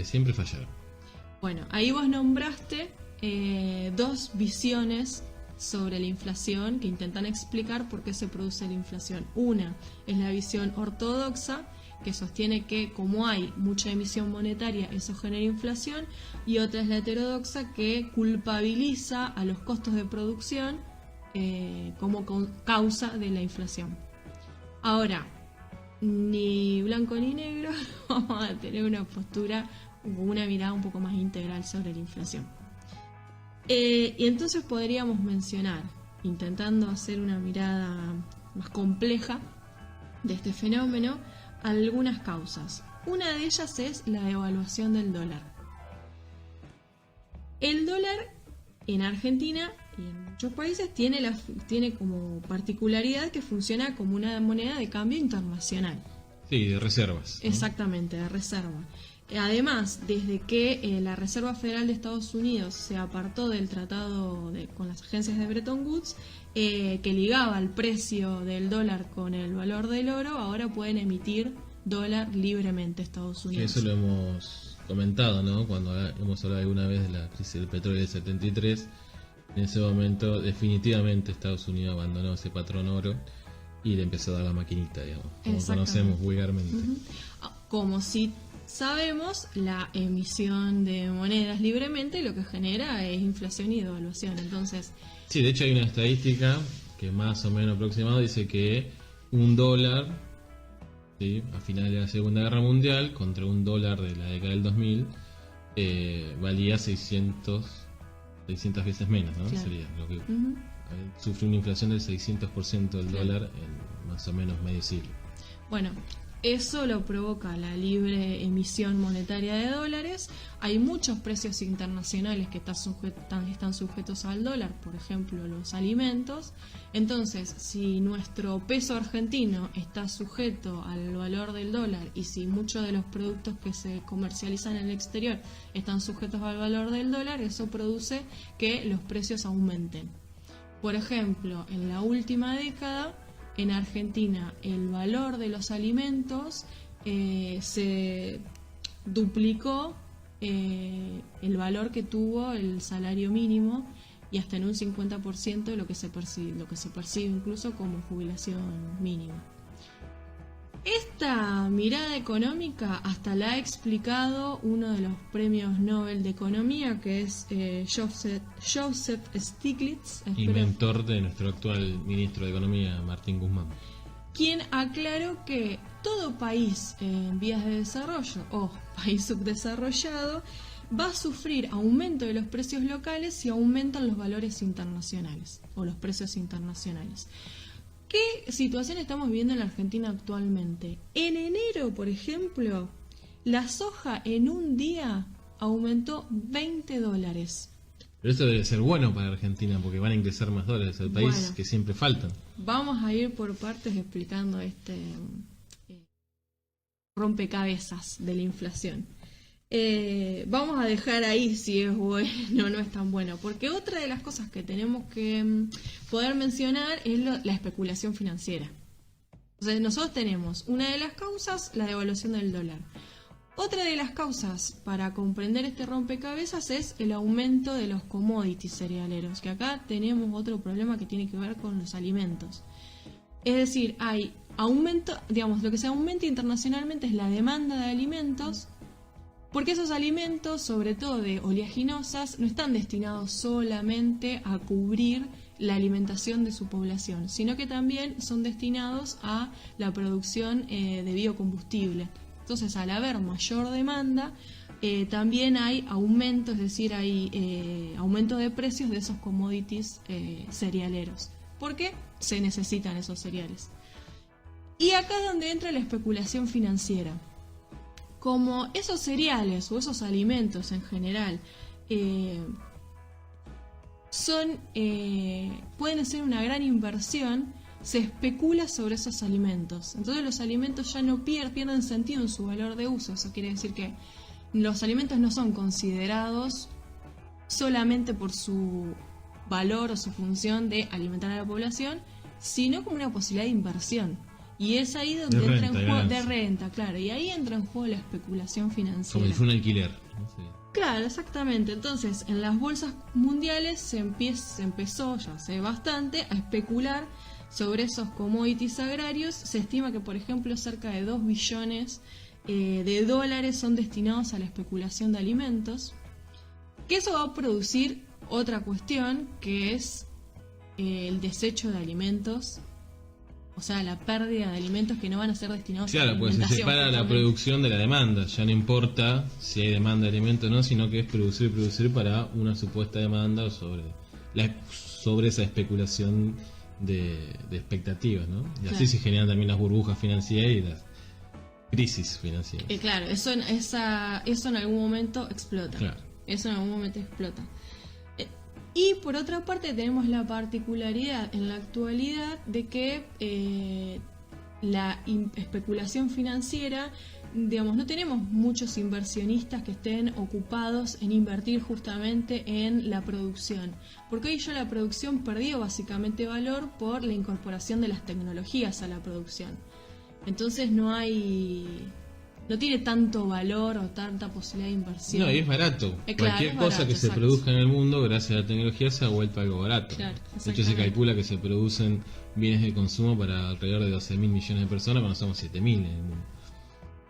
siempre fallaron. Bueno, ahí vos nombraste dos visiones sobre la inflación que intentan explicar por qué se produce la inflación. Una es la visión ortodoxa, que sostiene que como hay mucha emisión monetaria, eso genera inflación, y otra es la heterodoxa, que culpabiliza a los costos de producción como causa de la inflación. Ahora, ni blanco ni negro, vamos a tener una postura o una mirada un poco más integral sobre la inflación. Y entonces podríamos mencionar, intentando hacer una mirada más compleja de este fenómeno, algunas causas. Una de ellas es la devaluación del dólar. El dólar en Argentina y en muchos países tiene como particularidad que funciona como una moneda de cambio internacional. Sí, de reservas, ¿no? Exactamente, de reserva. Además, desde que la Reserva Federal de Estados Unidos se apartó del tratado con las agencias de Bretton Woods, que ligaba el precio del dólar con el valor del oro, ahora pueden emitir dólar libremente Estados Unidos. Eso lo hemos comentado, ¿no? Cuando hemos hablado alguna vez de la crisis del petróleo del 73, en ese momento definitivamente Estados Unidos abandonó ese patrón oro y le empezó a dar la maquinita, digamos, como conocemos vulgarmente. Como si sabemos, la emisión de monedas libremente lo que genera es inflación y devaluación. Entonces, sí, de hecho hay una estadística que más o menos aproximado dice que un dólar, ¿sí?, a finales de la Segunda Guerra Mundial contra un dólar de la década del 2000 valía 600 veces menos, ¿no? Claro. Sería lo que sufrió una inflación del 600% del dólar en más o menos medio siglo. Bueno, eso lo provoca la libre emisión monetaria de dólares. Hay muchos precios internacionales que están sujetos al dólar, por ejemplo los alimentos. Entonces, si nuestro peso argentino está sujeto al valor del dólar y si muchos de los productos que se comercializan en el exterior están sujetos al valor del dólar, eso produce que los precios aumenten. Por ejemplo, en la última década, en Argentina, el valor de los alimentos se duplicó el valor que tuvo el salario mínimo y hasta en un 50% de lo que se percibe incluso como jubilación mínima. Esta mirada económica hasta la ha explicado uno de los premios Nobel de Economía, que es Joseph Stiglitz, inventor de nuestro actual ministro de Economía, Martín Guzmán, quien aclaró que todo país en vías de desarrollo o país subdesarrollado va a sufrir aumento de los precios locales si aumentan los valores internacionales o los precios internacionales. ¿Qué situación estamos viviendo en la Argentina actualmente? En enero, por ejemplo, la soja en un día aumentó $20. Pero eso debe ser bueno para Argentina porque van a ingresar más dólares al país que siempre faltan. Vamos a ir por partes explicando este rompecabezas de la inflación. Vamos a dejar ahí si es bueno o no es tan bueno, porque otra de las cosas que tenemos que poder mencionar es la especulación financiera. Entonces nosotros tenemos una de las causas, la devaluación del dólar. Otra de las causas para comprender este rompecabezas es el aumento de los commodities cerealeros, que acá tenemos otro problema que tiene que ver con los alimentos. Es decir, hay aumento, digamos, lo que se aumenta internacionalmente es la demanda de alimentos, porque esos alimentos, sobre todo de oleaginosas, no están destinados solamente a cubrir la alimentación de su población, sino que también son destinados a la producción de biocombustible. Entonces, al haber mayor demanda, también hay aumento, es decir, hay aumento de precios de esos commodities cerealeros, porque se necesitan esos cereales. Y acá es donde entra la especulación financiera. Como esos cereales o esos alimentos en general pueden ser una gran inversión, se especula sobre esos alimentos. Entonces los alimentos ya no pierden sentido en su valor de uso. Eso quiere decir que los alimentos no son considerados solamente por su valor o su función de alimentar a la población, sino como una posibilidad de inversión. Y es ahí donde entra en juego de renta, claro, y ahí entra en juego la especulación financiera. Como si fuera un alquiler. No sé. Claro, exactamente. Entonces, en las bolsas mundiales se empezó ya hace bastante a especular sobre esos commodities agrarios. Se estima que, por ejemplo, cerca de 2 billones de dólares son destinados a la especulación de alimentos. Que eso va a producir otra cuestión, que es el desecho de alimentos. O sea, la pérdida de alimentos que no van a ser destinados a la alimentación. Claro, pues se separa la producción de la demanda. Ya no importa si hay demanda de alimentos o no, sino que es producir para una supuesta demanda sobre esa especulación de expectativas, ¿no? Y así se generan también las burbujas financieras y las crisis financieras. Claro, eso en algún momento explota. Claro. Eso en algún momento explota. Y por otra parte tenemos la particularidad en la actualidad de que la especulación financiera, digamos, no tenemos muchos inversionistas que estén ocupados en invertir justamente en la producción, porque hoy ya la producción perdió básicamente valor por la incorporación de las tecnologías a la producción. Entonces no tiene tanto valor o tanta posibilidad de inversión. No, y es barato. Cualquier cosa que se produzca en el mundo, gracias a la tecnología, se ha vuelto algo barato. Claro, de hecho, se calcula que se producen bienes de consumo para alrededor de 12.000 millones de personas, cuando somos 7.000 en el mundo.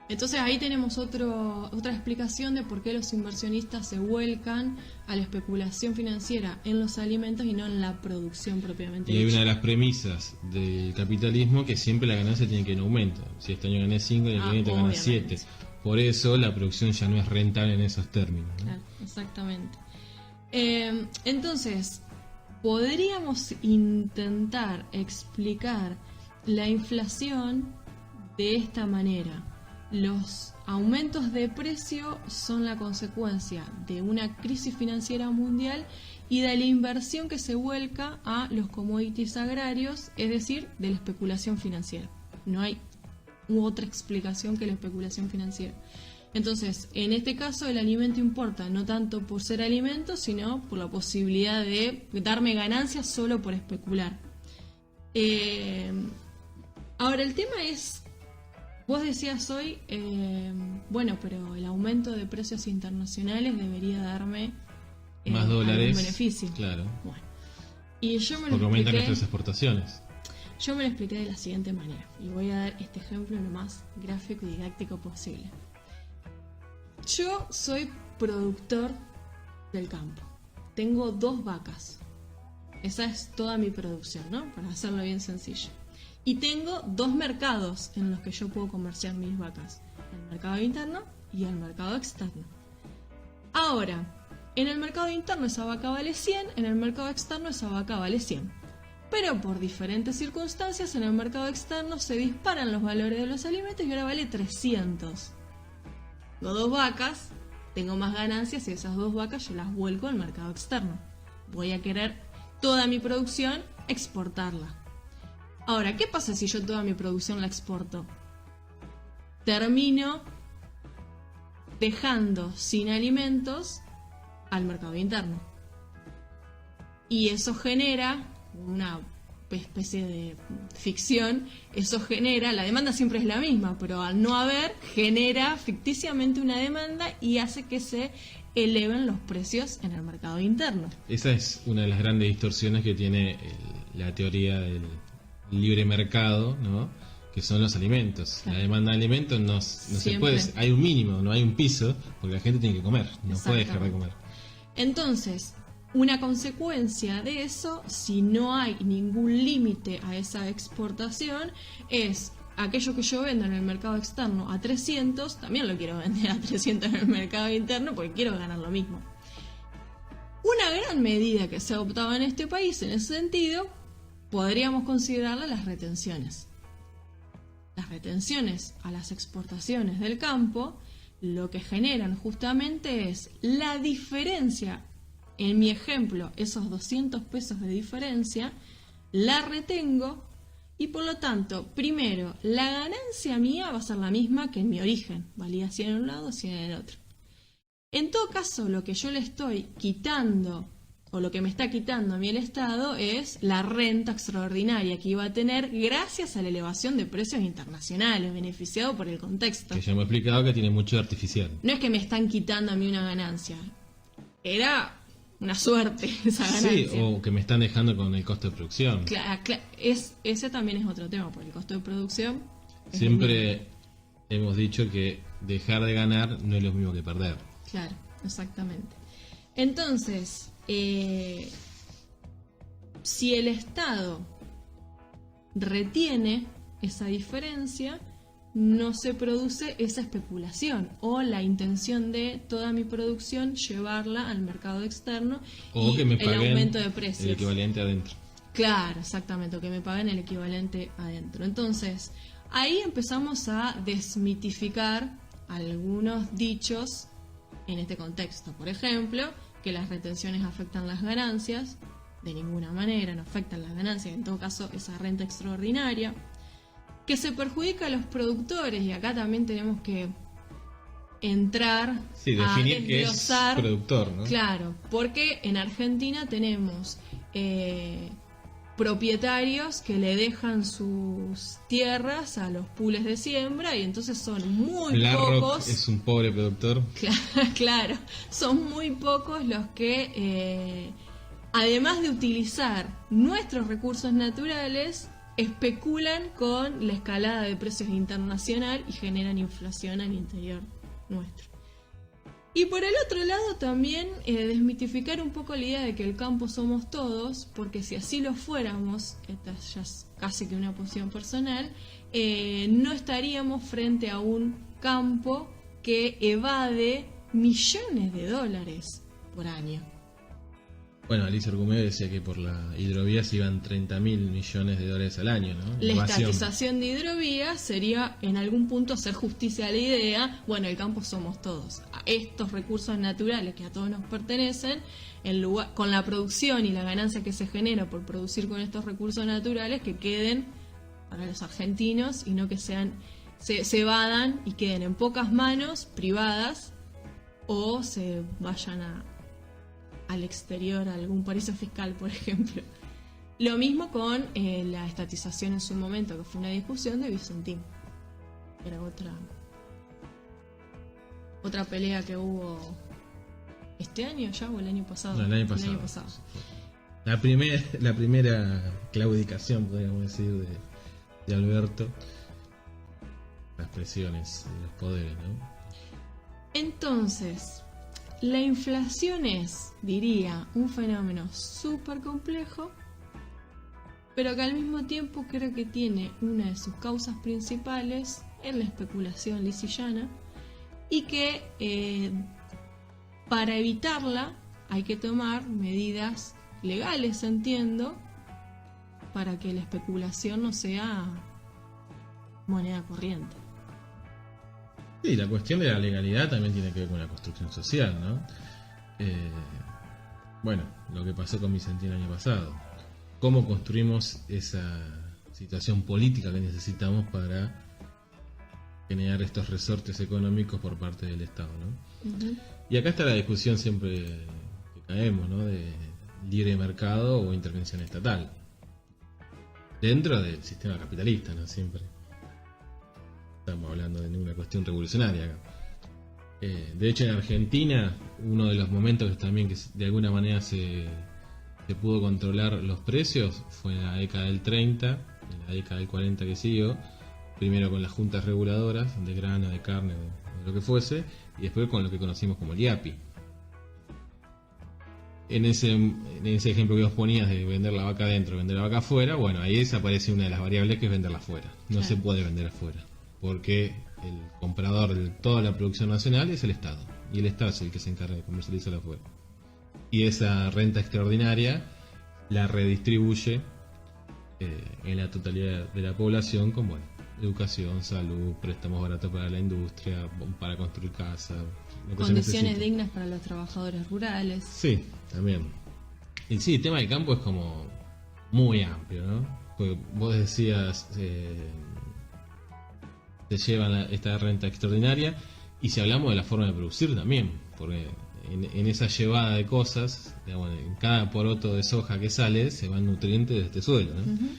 Entonces ahí tenemos otra explicación de por qué los inversionistas se vuelcan a la especulación financiera en los alimentos y no en la producción propiamente dicha. Y hay una de las premisas del capitalismo que siempre la ganancia tiene que ir en aumento. Si este año gané 5 y el año gané 7. Por eso la producción ya no es rentable en esos términos, ¿no? Claro, exactamente. Entonces, podríamos intentar explicar la inflación de esta manera. Los aumentos de precio son la consecuencia de una crisis financiera mundial y de la inversión que se vuelca a los commodities agrarios, es decir, de la especulación financiera. No hay otra explicación que la especulación financiera. Entonces, en este caso el alimento importa, no tanto por ser alimento, sino por la posibilidad de darme ganancias solo por especular. Ahora, el tema es Vos decías hoy, bueno, pero el aumento de precios internacionales debería darme más dólares, algún beneficio. Claro. Bueno, y yo me lo porque aumentan expliqué, nuestras exportaciones. yo me lo expliqué de la siguiente manera, y voy a dar este ejemplo lo más gráfico y didáctico posible. Yo soy productor del campo. Tengo 2 vacas. Esa es toda mi producción, ¿no? Para hacerlo bien sencillo. Y tengo 2 mercados en los que yo puedo comerciar mis vacas. El mercado interno y el mercado externo. Ahora, en el mercado interno esa vaca vale 100, en el mercado externo esa vaca vale 100. Pero por diferentes circunstancias en el mercado externo se disparan los valores de los alimentos y ahora vale 300. Tengo 2 vacas, tengo más ganancias y esas 2 vacas yo las vuelco al mercado externo. Voy a querer toda mi producción exportarla. Ahora, ¿qué pasa si yo toda mi producción la exporto? Termino dejando sin alimentos al mercado interno. Y eso genera una especie de ficción, eso genera, la demanda siempre es la misma, pero al no haber, genera ficticiamente una demanda y hace que se eleven los precios en el mercado interno. Esa es una de las grandes distorsiones que tiene la teoría del libre mercado, ¿no? Que son los alimentos. Claro. La demanda de alimentos no se puede, hay un mínimo, no hay un piso, porque la gente tiene que comer, no puede dejar de comer. Entonces, una consecuencia de eso, si no hay ningún límite a esa exportación, es aquello que yo vendo en el mercado externo a 300, también lo quiero vender a 300 en el mercado interno porque quiero ganar lo mismo. Una gran medida que se ha adoptado en este país en ese sentido, podríamos considerarla las retenciones. Las retenciones a las exportaciones del campo, lo que generan justamente es la diferencia. En mi ejemplo, esos 200 pesos de diferencia, la retengo y por lo tanto, primero, la ganancia mía va a ser la misma que en mi origen. Valía 100 en un lado, 100 en el otro. En todo caso, lo que yo le estoy quitando, o lo que me está quitando a mí el Estado, es la renta extraordinaria que iba a tener gracias a la elevación de precios internacionales, beneficiado por el contexto. Que ya hemos explicado que tiene mucho de artificial. No es que me están quitando a mí una ganancia. Era una suerte esa ganancia. Sí, o que me están dejando con el costo de producción. Ese también es otro tema, porque el costo de producción... Siempre hemos dicho que dejar de ganar no es lo mismo que perder. Claro, exactamente. Entonces, si el Estado retiene esa diferencia, no se produce esa especulación o la intención de toda mi producción llevarla al mercado externo o y que me paguen el aumento de precios. El equivalente adentro. Claro, exactamente, o que me paguen el equivalente adentro. Entonces, ahí empezamos a desmitificar algunos dichos en este contexto. Por ejemplo, que las retenciones afectan las ganancias. De ninguna manera, no afectan las ganancias. En todo caso, esa renta extraordinaria. Que se perjudica a los productores, y acá también tenemos que entrar a definir qué es productor, ¿no? Claro, porque en Argentina tenemos propietarios que le dejan sus tierras a los pools de siembra y entonces son muy pocos. Es un pobre productor. Claro, son muy pocos los que, además de utilizar nuestros recursos naturales, especulan con la escalada de precios internacional y generan inflación al interior nuestro. Y por el otro lado también desmitificar un poco la idea de que el campo somos todos, porque si así lo fuéramos, esta ya es casi que una posición personal, no estaríamos frente a un campo que evade millones de dólares por año. Bueno, Alicia Argumedo decía que por la hidrovía se iban 30.000 millones de dólares al año, ¿no? La estatización de hidrovía sería en algún punto hacer justicia a la idea, bueno, el campo somos todos. A estos recursos naturales que a todos nos pertenecen, con la producción y la ganancia que se genera por producir con estos recursos naturales, que queden para los argentinos y no que se evadan y queden en pocas manos privadas o se vayan al exterior, a algún paraíso fiscal, por ejemplo. Lo mismo con la estatización en su momento, que fue una discusión de Vicentín. Era otra pelea que hubo este año ya o el año pasado. No, el año pasado. La primera claudicación, podríamos decir, de Alberto. Las presiones de los poderes, ¿no? Entonces, la inflación es, diría, un fenómeno súper complejo, pero que al mismo tiempo creo que tiene una de sus causas principales en la especulación lisillana y que para evitarla hay que tomar medidas legales, entiendo, para que la especulación no sea moneda corriente. Sí, la cuestión de la legalidad también tiene que ver con la construcción social, ¿no? Bueno, lo que pasó con Vicentín el año pasado. ¿Cómo construimos esa situación política que necesitamos para generar estos resortes económicos por parte del Estado, ¿no? Uh-huh. Y acá está la discusión siempre que caemos, ¿no? De libre mercado o intervención estatal. Dentro del sistema capitalista, ¿no? Siempre. Estamos hablando de una cuestión revolucionaria acá. De hecho, en Argentina, uno de los momentos que también que de alguna manera se pudo controlar los precios fue en la década del 30, en la década del 40 que siguió, primero con las juntas reguladoras de grano, de carne, de lo que fuese, y después con lo que conocimos como el IAPI. En ese ejemplo que vos ponías de vender la vaca adentro, vender la vaca afuera, bueno, ahí desaparece una de las variables que es venderla afuera. No se puede vender afuera, porque el comprador de toda la producción nacional es el Estado, y el Estado es el que se encarga de comercializarla afuera. Y esa renta extraordinaria la redistribuye en la totalidad de la población con, bueno, educación, salud, préstamos baratos para la industria, para construir casas, condiciones dignas para los trabajadores rurales. Sí, también. Y sí, el tema del campo es como muy amplio, ¿no? Porque vos decías, se llevan esta renta extraordinaria, y si hablamos de la forma de producir también, porque en esa llevada de cosas, digamos, en cada poroto de soja que sale se van nutrientes de este suelo, ¿no? Uh-huh.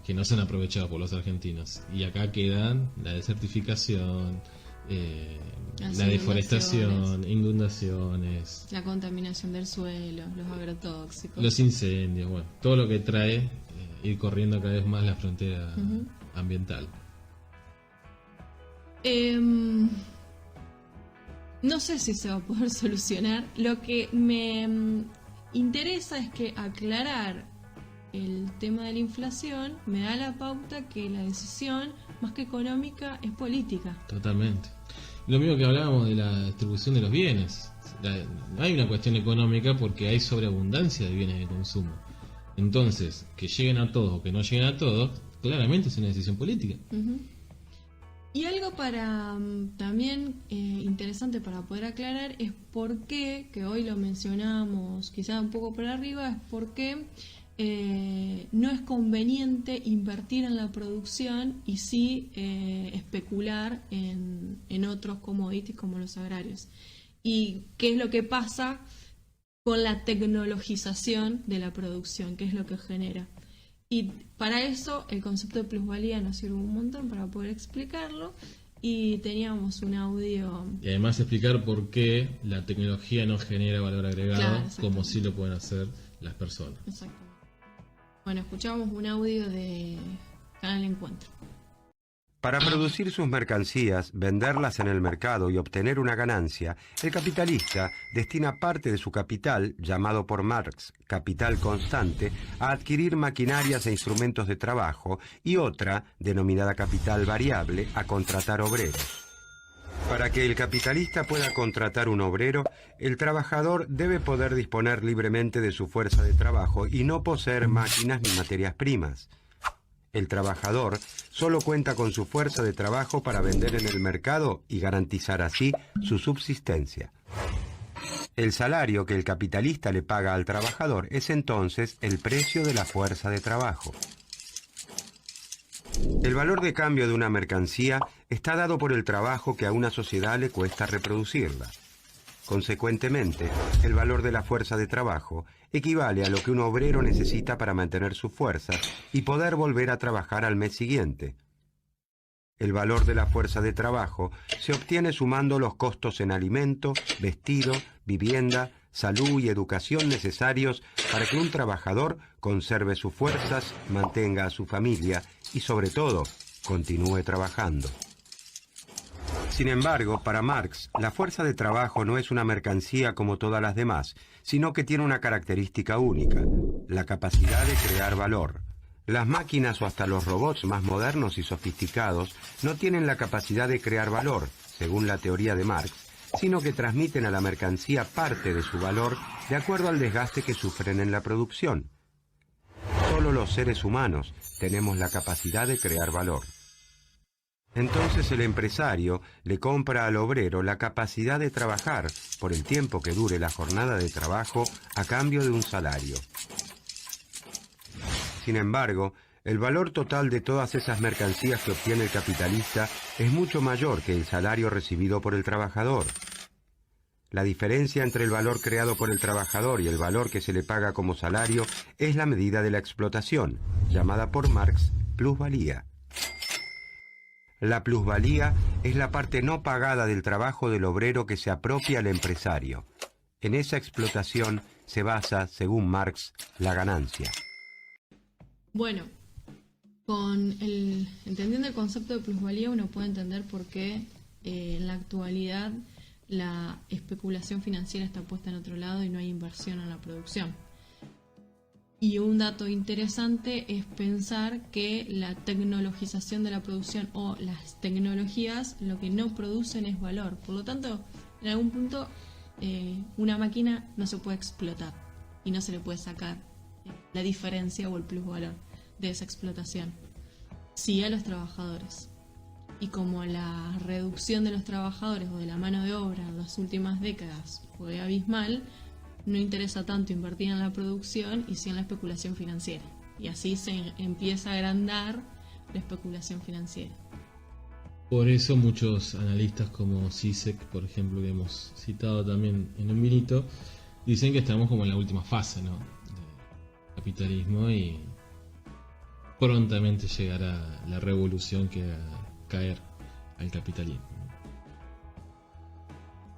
Que no son aprovechados por los argentinos, y acá quedan la desertificación, la deforestación, inundaciones, la contaminación del suelo, los agrotóxicos, los incendios, bueno, todo lo que trae ir corriendo cada vez más la frontera uh-huh. ambiental. No sé si se va a poder solucionar. Lo que me interesa es que aclarar el tema de la inflación me da la pauta que la decisión, más que económica, es política. Totalmente. Lo mismo que hablábamos de la distribución de los bienes. No hay una cuestión económica porque hay sobreabundancia de bienes de consumo. Entonces, que lleguen a todos o que no lleguen a todos, claramente es una decisión política. Uh-huh. Y algo para también interesante para poder aclarar es por qué, que hoy lo mencionamos quizá un poco por arriba, es por qué no es conveniente invertir en la producción y sí especular en otros commodities como los agrarios. Y qué es lo que pasa con la tecnologización de la producción, qué es lo que genera. Y para eso el concepto de plusvalía nos sirve un montón para poder explicarlo, y teníamos un audio. Y además explicar por qué la tecnología no genera valor agregado, como sí lo pueden hacer las personas. Exactamente. Bueno, escuchamos un audio de Canal Encuentro. Para producir sus mercancías, venderlas en el mercado y obtener una ganancia, el capitalista destina parte de su capital, llamado por Marx capital constante, a adquirir maquinarias e instrumentos de trabajo, y otra, denominada capital variable, a contratar obreros. Para que el capitalista pueda contratar un obrero, el trabajador debe poder disponer libremente de su fuerza de trabajo y no poseer máquinas ni materias primas. El trabajador solo cuenta con su fuerza de trabajo para vender en el mercado y garantizar así su subsistencia. El salario que el capitalista le paga al trabajador es entonces el precio de la fuerza de trabajo. El valor de cambio de una mercancía está dado por el trabajo que a una sociedad le cuesta reproducirla. Consecuentemente, el valor de la fuerza de trabajo equivale a lo que un obrero necesita para mantener su fuerza y poder volver a trabajar al mes siguiente. El valor de la fuerza de trabajo se obtiene sumando los costos en alimento, vestido, vivienda, salud y educación necesarios para que un trabajador conserve sus fuerzas, mantenga a su familia y, sobre todo, continúe trabajando. Sin embargo, para Marx, la fuerza de trabajo no es una mercancía como todas las demás, sino que tiene una característica única, la capacidad de crear valor. Las máquinas o hasta los robots más modernos y sofisticados no tienen la capacidad de crear valor, según la teoría de Marx, sino que transmiten a la mercancía parte de su valor de acuerdo al desgaste que sufren en la producción. Solo los seres humanos tenemos la capacidad de crear valor. Entonces el empresario le compra al obrero la capacidad de trabajar por el tiempo que dure la jornada de trabajo a cambio de un salario. Sin embargo, el valor total de todas esas mercancías que obtiene el capitalista es mucho mayor que el salario recibido por el trabajador. La diferencia entre el valor creado por el trabajador y el valor que se le paga como salario es la medida de la explotación, llamada por Marx plusvalía. La plusvalía es la parte no pagada del trabajo del obrero que se apropia el empresario. En esa explotación se basa, según Marx, la ganancia. Bueno, entendiendo el concepto de plusvalía, uno puede entender por qué en la actualidad la especulación financiera está puesta en otro lado y no hay inversión en la producción. Y un dato interesante es pensar que la tecnologización de la producción o las tecnologías lo que no producen es valor. Por lo tanto, en algún punto una máquina no se puede explotar y no se le puede sacar la diferencia o el plusvalor de esa explotación. Sí a los trabajadores. Y como la reducción de los trabajadores o de la mano de obra en las últimas décadas fue abismal, no interesa tanto invertir en la producción y sí en la especulación financiera. Y así se empieza a agrandar la especulación financiera. Por eso muchos analistas como Zizek, por ejemplo, que hemos citado también en un minuto, dicen que estamos como en la última fase, ¿no?, del capitalismo y prontamente llegará la revolución que haga caer al capitalismo.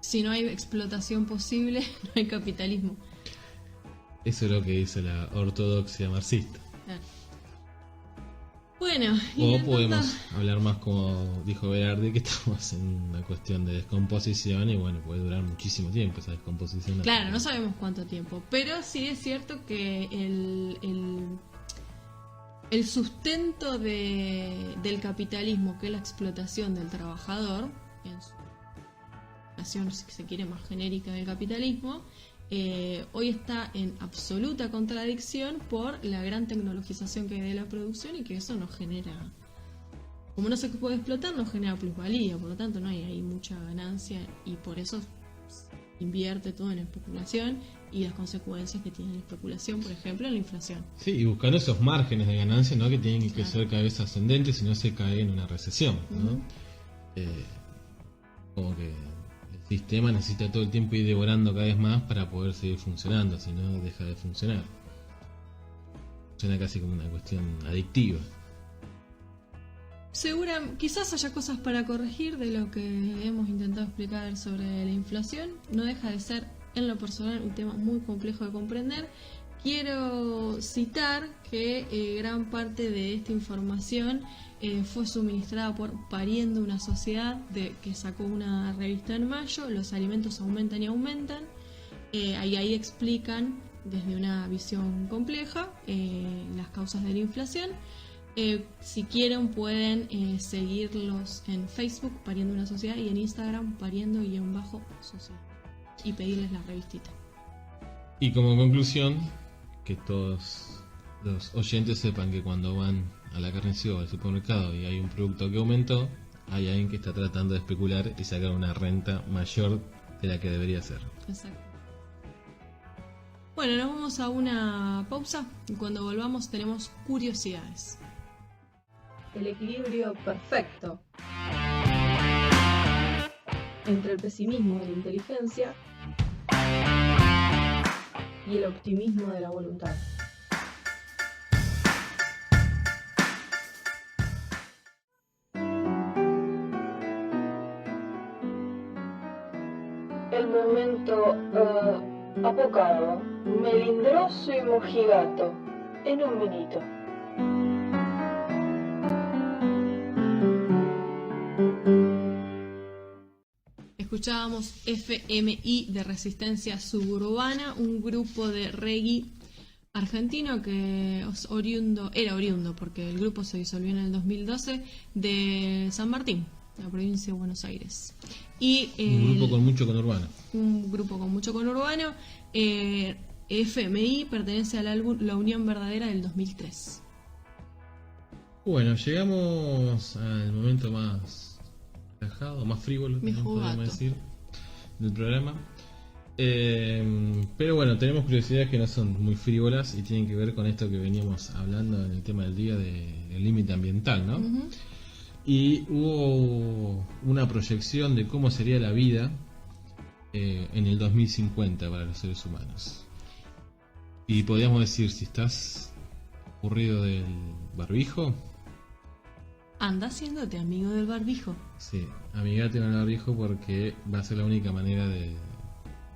Si no hay explotación posible, no hay capitalismo. Eso es lo que dice la ortodoxia marxista. Claro. Bueno, o podemos hablar más, como dijo Berardi, que estamos en una cuestión de descomposición y bueno, puede durar muchísimo tiempo esa descomposición. Claro, no sabemos cuánto tiempo, pero sí es cierto que el sustento del capitalismo, que es la explotación del trabajador, en su relación, si se quiere, más genérica del capitalismo, hoy está en absoluta contradicción por la gran tecnologización que hay de la producción y que eso nos genera, como no se puede explotar, nos genera plusvalía, por lo tanto no hay ahí mucha ganancia y por eso se invierte todo en especulación y las consecuencias que tiene la especulación, por ejemplo, en la inflación. Sí, y buscando esos márgenes de ganancia, ¿no?, que tienen que ser cada vez ascendentes, si no se cae en una recesión, ¿no? Como que el sistema necesita todo el tiempo ir devorando cada vez más para poder seguir funcionando, si no deja de funcionar. Suena casi como una cuestión adictiva. Quizás haya cosas para corregir de lo que hemos intentado explicar sobre la inflación. No deja de ser, en lo personal, un tema muy complejo de comprender. Quiero citar que gran parte de esta información fue suministrada por Pariendo una Sociedad, que sacó una revista en mayo. Los alimentos aumentan y aumentan. Ahí explican desde una visión compleja las causas de la inflación. Si quieren pueden seguirlos en Facebook, Pariendo una Sociedad, y en Instagram, Pariendo_Sociedad, y pedirles la revistita. Y como conclusión, que todos los oyentes sepan que cuando van a la carnicería o al supermercado y hay un producto que aumentó, hay alguien que está tratando de especular y sacar una renta mayor de la que debería ser. Exacto. Bueno, nos vamos a una pausa y cuando volvamos tenemos curiosidades. El equilibrio perfecto entre el pesimismo de la inteligencia y el optimismo de la voluntad. el momento apocado, melindroso y mojigato, en un vinito. Escuchábamos FMI de Resistencia Suburbana, un grupo de reggae argentino que era oriundo, porque el grupo se disolvió en el 2012, de San Martín, la provincia de Buenos Aires. Y un grupo con mucho conurbano. Un grupo con mucho conurbano. FMI pertenece al álbum La Unión Verdadera del 2003. Bueno, llegamos al momento más relajado, más frívolo, podemos decir, del programa. Pero bueno, tenemos curiosidades que no son muy frívolas y tienen que ver con esto que veníamos hablando en el tema del día del límite ambiental, ¿no? Uh-huh. Y hubo una proyección de cómo sería la vida en el 2050 para los seres humanos. Y podríamos decir, si estás aburrido del barbijo, anda haciéndote amigo del barbijo. Sí, amigate con el barbijo porque va a ser la única manera de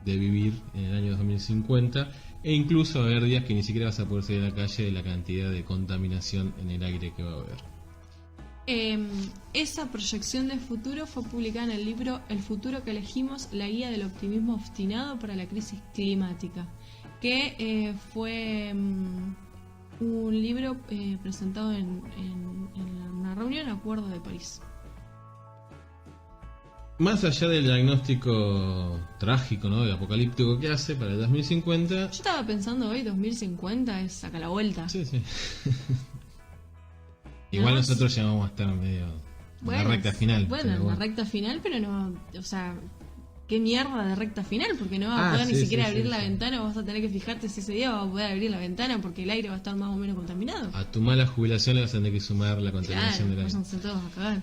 vivir en el año 2050, e incluso va a haber días que ni siquiera vas a poder salir a la calle de la cantidad de contaminación en el aire que va a haber. Esa proyección de futuro fue publicada en el libro El futuro que elegimos, la guía del optimismo obstinado para la crisis climática, que fue un libro presentado en una reunión Acuerdo de París. Más allá del diagnóstico trágico, ¿no?, del apocalíptico que hace para el 2050... Yo estaba pensando hoy, 2050 es saca la vuelta. Sí. Igual nosotros ya vamos a estar medio en la recta final. Bueno, en la recta final, pero no... O sea, ¿qué mierda de recta final? Porque no vas a poder ni siquiera abrir la ventana, vas a tener que fijarte si ese día vas a poder abrir la ventana porque el aire va a estar más o menos contaminado. A tu mala jubilación le vas a tener que sumar la contaminación del aire. Váyanse todos a cagar.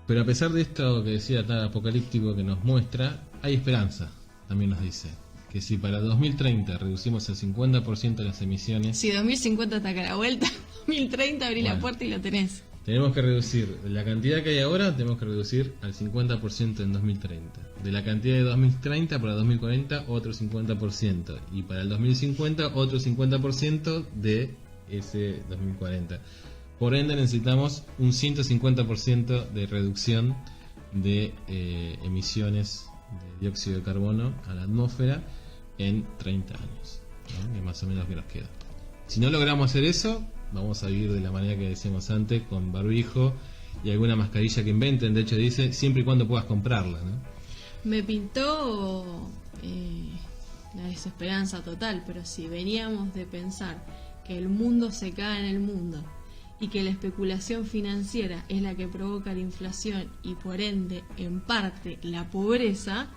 Pero a pesar de esto que decía tan apocalíptico que nos muestra, hay esperanza, también nos dice. Que si para 2030 reducimos el 50% de las emisiones... Si 2050 está acá a la vuelta, 2030 abrí la puerta y lo tenés. Tenemos que reducir la cantidad que hay ahora, tenemos que reducir al 50% en 2030. De la cantidad de 2030 para 2040, otro 50%. Y para el 2050, otro 50% de ese 2040. Por ende necesitamos un 150% de reducción de emisiones de dióxido de carbono a la atmósfera en 30 años, ¿no? Que más o menos que nos queda. Si no logramos hacer eso, vamos a vivir de la manera que decíamos antes, con barbijo y alguna mascarilla que inventen. De hecho dice, siempre y cuando puedas comprarla, ¿no? Me pintó la desesperanza total, pero si veníamos de pensar que el mundo se cae en el mundo y que la especulación financiera es la que provoca la inflación y por ende, en parte, la pobreza,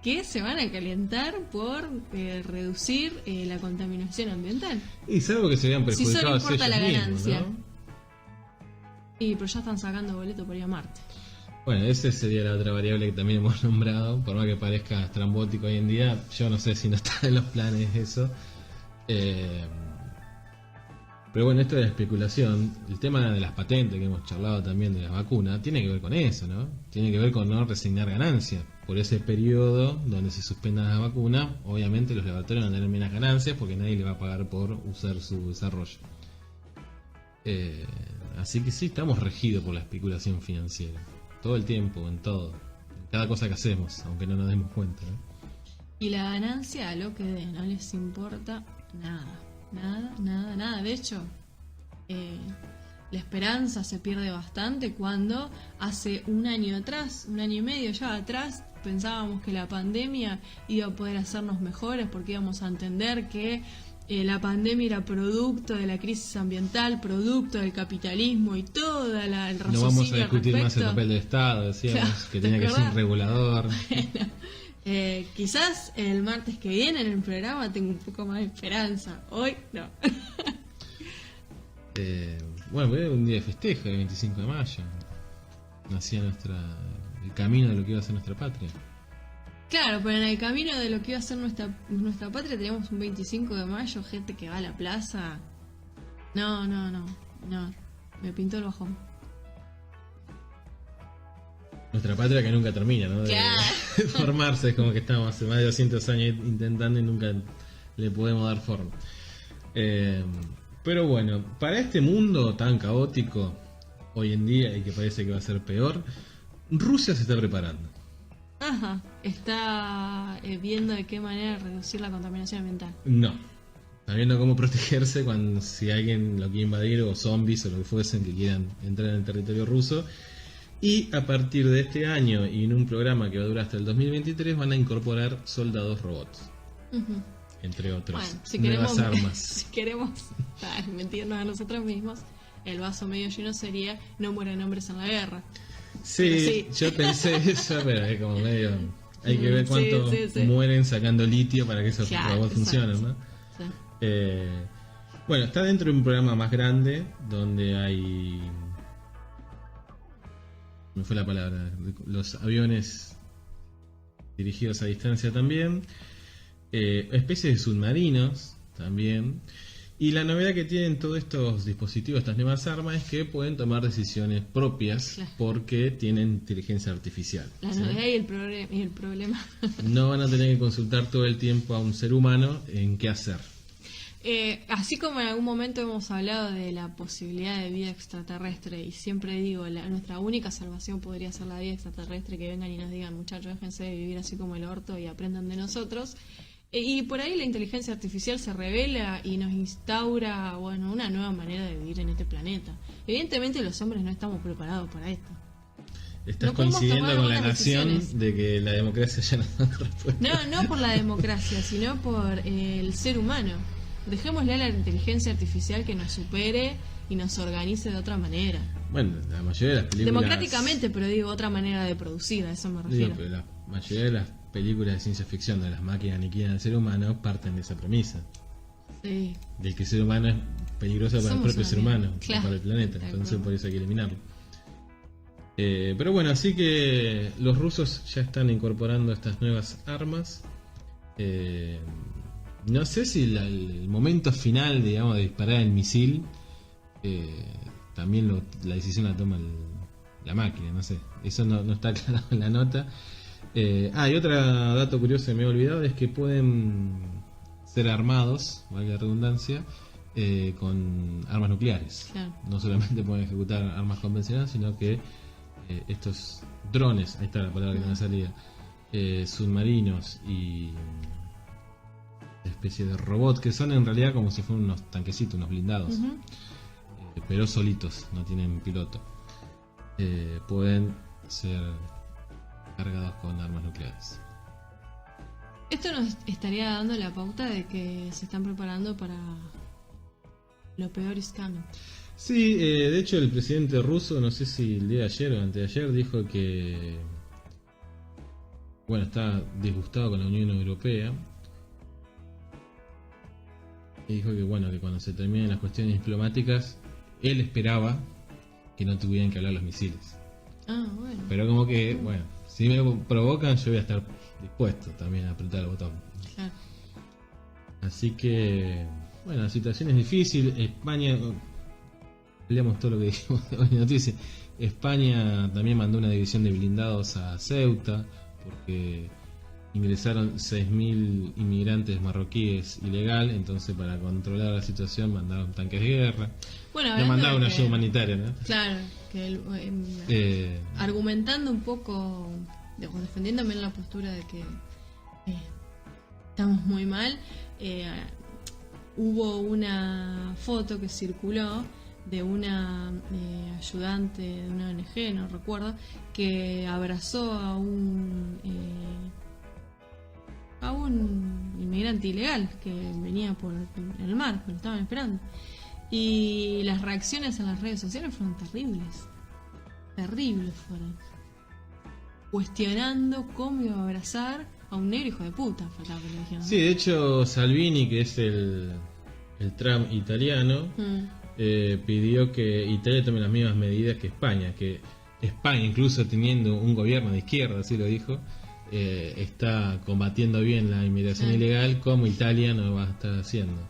que se van a calentar por reducir la contaminación ambiental. Y es algo que se vean perjudicados si solo importa la ganancia. Mismos, ¿no? Pero ya están sacando boleto para ir a Marte. Bueno, esa sería la otra variable que también hemos nombrado, por más que parezca estrambótico hoy en día, yo no sé si no está en los planes eso. Pero bueno, esto de la especulación, el tema de las patentes que hemos charlado también de las vacunas, tiene que ver con eso, ¿no? Tiene que ver con no resignar ganancias. Por ese periodo donde se suspendan las vacunas, obviamente los laboratorios van a tener menos ganancias porque nadie le va a pagar por usar su desarrollo. Así que sí, estamos regidos por la especulación financiera. Todo el tiempo, en todo. En cada cosa que hacemos, aunque no nos demos cuenta, ¿no? Y la ganancia a lo que dé, no les importa nada. Nada. De hecho, la esperanza se pierde bastante cuando hace un año y medio ya atrás, pensábamos que la pandemia iba a poder hacernos mejores porque íbamos a entender que la pandemia era producto de la crisis ambiental, producto del capitalismo y toda el raciocinio. No vamos a discutir respecto. más el papel del Estado, decíamos, claro, que tenía que ser un regulador. Bueno. Quizás el martes que viene en el programa tengo un poco más de esperanza. Hoy no. Bueno, fue un día de festejo, el 25 de mayo. Nacía el camino de lo que iba a ser nuestra patria. Claro, pero en el camino de lo que iba a ser nuestra patria tenemos un 25 de mayo, gente que va a la plaza. No. Me pintó el bajón. Nuestra patria que nunca termina, ¿no? De formarse, es como que estamos hace más de 200 años intentando y nunca le podemos dar forma. Pero bueno, para este mundo tan caótico hoy en día y que parece que va a ser peor, Rusia se está preparando. Ajá, está viendo de qué manera reducir la contaminación ambiental. No, está viendo cómo protegerse cuando si alguien lo quiere invadir o zombies o lo que fuesen que quieran entrar en el territorio ruso. Y a partir de este año y en un programa que va a durar hasta el 2023 van a incorporar soldados robots, entre otros, bueno, si nuevas queremos, armas. Si queremos mentirnos a nosotros mismos, el vaso medio lleno sería no mueren hombres en la guerra. Sí, yo pensé eso, pero es como medio... Hay que ver cuánto mueren sacando litio para que esos robots funcionen, ¿no? Sí. Bueno, está dentro de un programa más grande donde hay... Me fue la palabra. Los aviones dirigidos a distancia también. Especies de submarinos también. Y la novedad que tienen todos estos dispositivos, estas nuevas armas, es que pueden tomar decisiones propias porque tienen inteligencia artificial. La novedad y el problema. No van a tener que consultar todo el tiempo a un ser humano en qué hacer. Así como en algún momento hemos hablado de la posibilidad de vida extraterrestre, y siempre digo, nuestra única salvación podría ser la vida extraterrestre, que vengan y nos digan, muchachos, déjense de vivir así como el orto y aprendan de nosotros. Y por ahí la inteligencia artificial se revela y nos instaura, bueno, una nueva manera de vivir en este planeta. Evidentemente los hombres no estamos preparados para esto. Estás coincidiendo con la nación de que la democracia ya no da respuesta. No por la democracia, sino por el ser humano. Dejémosle a la inteligencia artificial que nos supere y nos organice de otra manera. Bueno, la mayoría de las películas... Democráticamente, pero digo, otra manera de producir, a eso me refiero. Digo, pero la mayoría de las películas de ciencia ficción de las máquinas aniquilan al ser humano parten de esa premisa. Sí. De que el ser humano es peligroso para el propio ser humano, claro, para el planeta. Entonces por eso hay que eliminarlo. Pero bueno, así que los rusos ya están incorporando estas nuevas armas. No sé si el momento final, digamos, de disparar el misil, también la decisión la toma la máquina, no sé. Eso no está claro en la nota. Y otro dato curioso que me he olvidado es que pueden ser armados, valga la redundancia, con armas nucleares. Claro. No solamente pueden ejecutar armas convencionales, sino que estos drones, ahí está la palabra que no me salía, submarinos y especie de robot que son en realidad como si fueran unos tanquecitos, unos blindados, pero solitos, no tienen piloto. Pueden ser cargados con armas nucleares. Esto nos estaría dando la pauta de que se están preparando para lo peor is coming. Sí, de hecho el presidente ruso, no sé si el día de ayer o antes de ayer, dijo que bueno, está disgustado con la Unión Europea y dijo que bueno, que cuando se terminen las cuestiones diplomáticas él esperaba que no tuvieran que hablar los misiles. Bueno. Pero como que, bueno, si me provocan yo voy a estar dispuesto también a apretar el botón. Claro. Así que, bueno, la situación es difícil. España, leamos todo lo que dijimos hoy en noticia. España también mandó una división de blindados a Ceuta porque ingresaron 6.000 inmigrantes marroquíes ilegal, entonces para controlar la situación mandaron tanques de guerra. Bueno, le mandaron una ayuda humanitaria, ¿no? Claro, que argumentando un poco, defendiéndome en la postura de que estamos muy mal, hubo una foto que circuló de una ayudante de una ONG, no recuerdo, que abrazó a un inmigrante ilegal que venía por el mar, que lo estaban esperando. Y las reacciones en las redes sociales fueron terribles fueron. Cuestionando cómo iba a abrazar a un negro hijo de puta, faltaba que le dijeran. Sí, de hecho Salvini, que es el Trump italiano, pidió que Italia tome las mismas medidas que España, incluso teniendo un gobierno de izquierda, así lo dijo, está combatiendo bien la inmigración ilegal, como Italia no va a estar haciendo.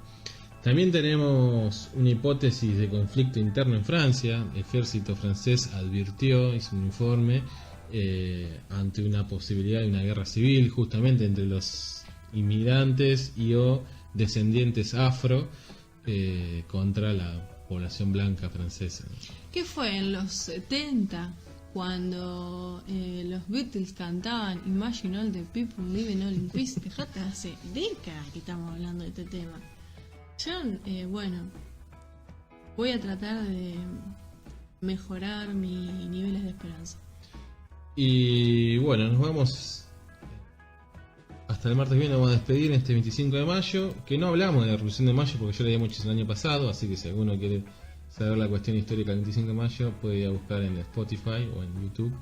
También tenemos una hipótesis de conflicto interno en Francia. El ejército francés advirtió, hizo un informe ante una posibilidad de una guerra civil justamente entre los inmigrantes y o descendientes afro contra la población blanca francesa. ¿Qué fue en los 70 cuando los Beatles cantaban Imagine All the People Living All in Peace? Fíjate, hace décadas que estamos hablando de este tema. Yo, bueno, voy a tratar de mejorar mis niveles de esperanza. Y bueno, nos vamos hasta el martes que viene. Nos vamos a despedir en este 25 de mayo, que no hablamos de la Revolución de Mayo porque yo la había hecho el año pasado, así que si alguno quiere saber la cuestión histórica del 25 de mayo puede ir a buscar en Spotify o en YouTube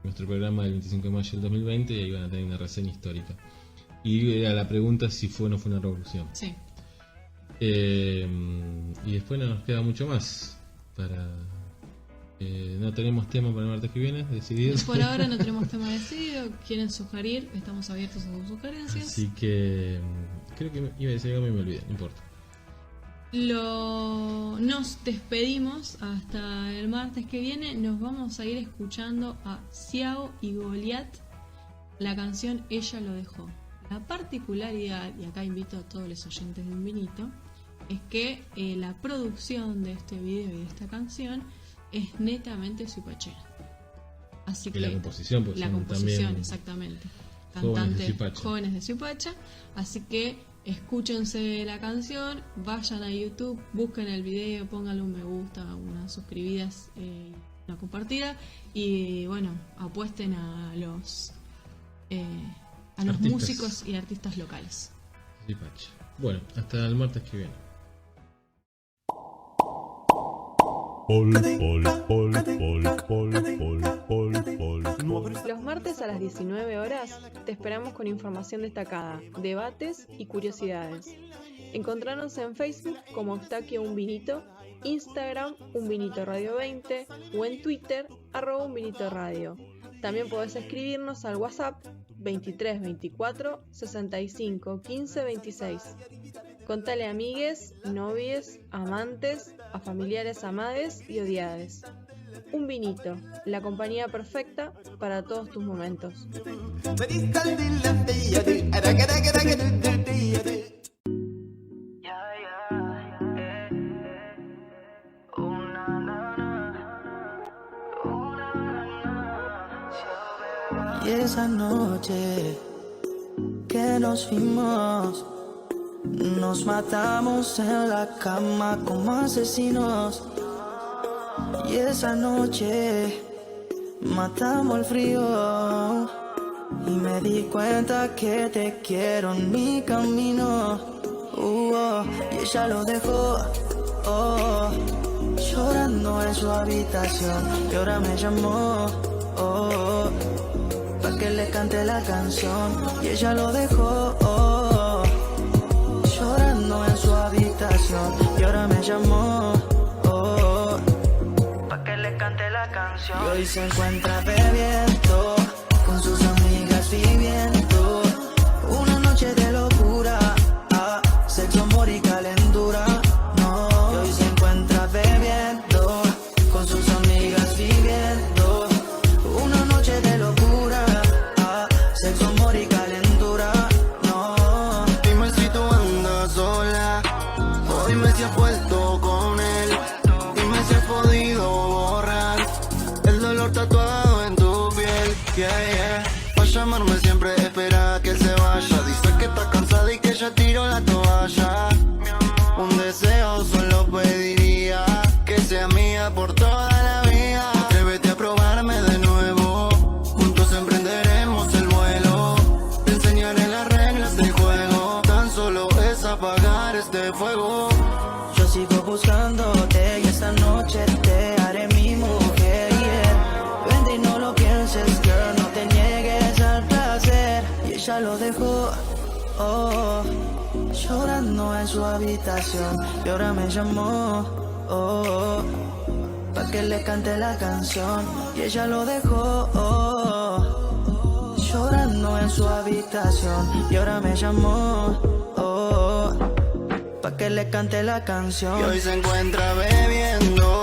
nuestro programa del 25 de mayo del 2020 y ahí van a tener una reseña histórica. Y era la pregunta si fue o no fue una revolución. Sí. Y después no nos queda mucho más para... no tenemos tema para el martes que viene decidido. Por ahora no tenemos tema decidido. Quieren sugerir, estamos abiertos a sus sugerencias. Así que creo que iba a decir algo y me olvidé, no importa. Nos despedimos hasta el martes que viene. Nos vamos a ir escuchando a Xiao y Goliath, la canción Ella lo dejó. La particularidad, y acá invito a todos los oyentes de Un Vinito, es que la producción de este video y de esta canción es netamente suipachera. Así que la composición, pues la composición, también exactamente. Cantantes jóvenes de Suipacha. Así que escúchense la canción, vayan a YouTube, busquen el video, pónganle un me gusta, unas suscribidas, una compartida y bueno, apuesten a los músicos y artistas locales. Suipacha. Bueno, hasta el martes que viene. Los martes a las 19 horas te esperamos con información destacada, debates y curiosidades. Encontrarnos en Facebook como Eustaquio Un Vinito, Instagram Un Vinito Radio 20 o en Twitter @UnVinito Radio. También podés escribirnos al WhatsApp 23 24 65 15 26. Contale a amigues, novies, amantes, a familiares amades y odiades. Un Vinito, la compañía perfecta para todos tus momentos. Y esa noche que nos fuimos, nos matamos en la cama como asesinos. Y esa noche matamos el frío y me di cuenta que te quiero en mi camino. Y ella lo dejó, llorando en su habitación y ahora me llamó, pa' que le cante la canción. Y ella lo dejó, llorando en su habitación y ahora me llamó, pa' que le cante la canción. Y hoy se encuentra bebiendo con sus amigas viviendo una noche de locura, sexo, amor y calentura. No, y hoy se encuentra bebiendo con sus amigas viviendo una noche de locura, sexo, amor y calentura. No, dime si tú andas sola o dime si has vuelto con él. Dime si has podido borrar el dolor tatuado en tu piel. Va a llamarme siempre, espera que se vaya. Dice que está cansada y que ya tiró la toalla. Un deseo solo pediría que sea mía por toda la vida. Atrévete a probarme de nuevo, juntos emprenderemos el vuelo. Te enseñaré las reglas del juego, tan solo es apagar este fuego. Yo sigo buscándote y esta noche te haré mi mujer, Vente y no lo pienses, girl, no te niegues al placer. Y ella lo dejó, llorando en su habitación y ahora me llamó, pa' que le cante la canción. Y ella lo dejó, llorando en su habitación y ahora me llamó, pa' que le cante la canción. Y hoy se encuentra bebiendo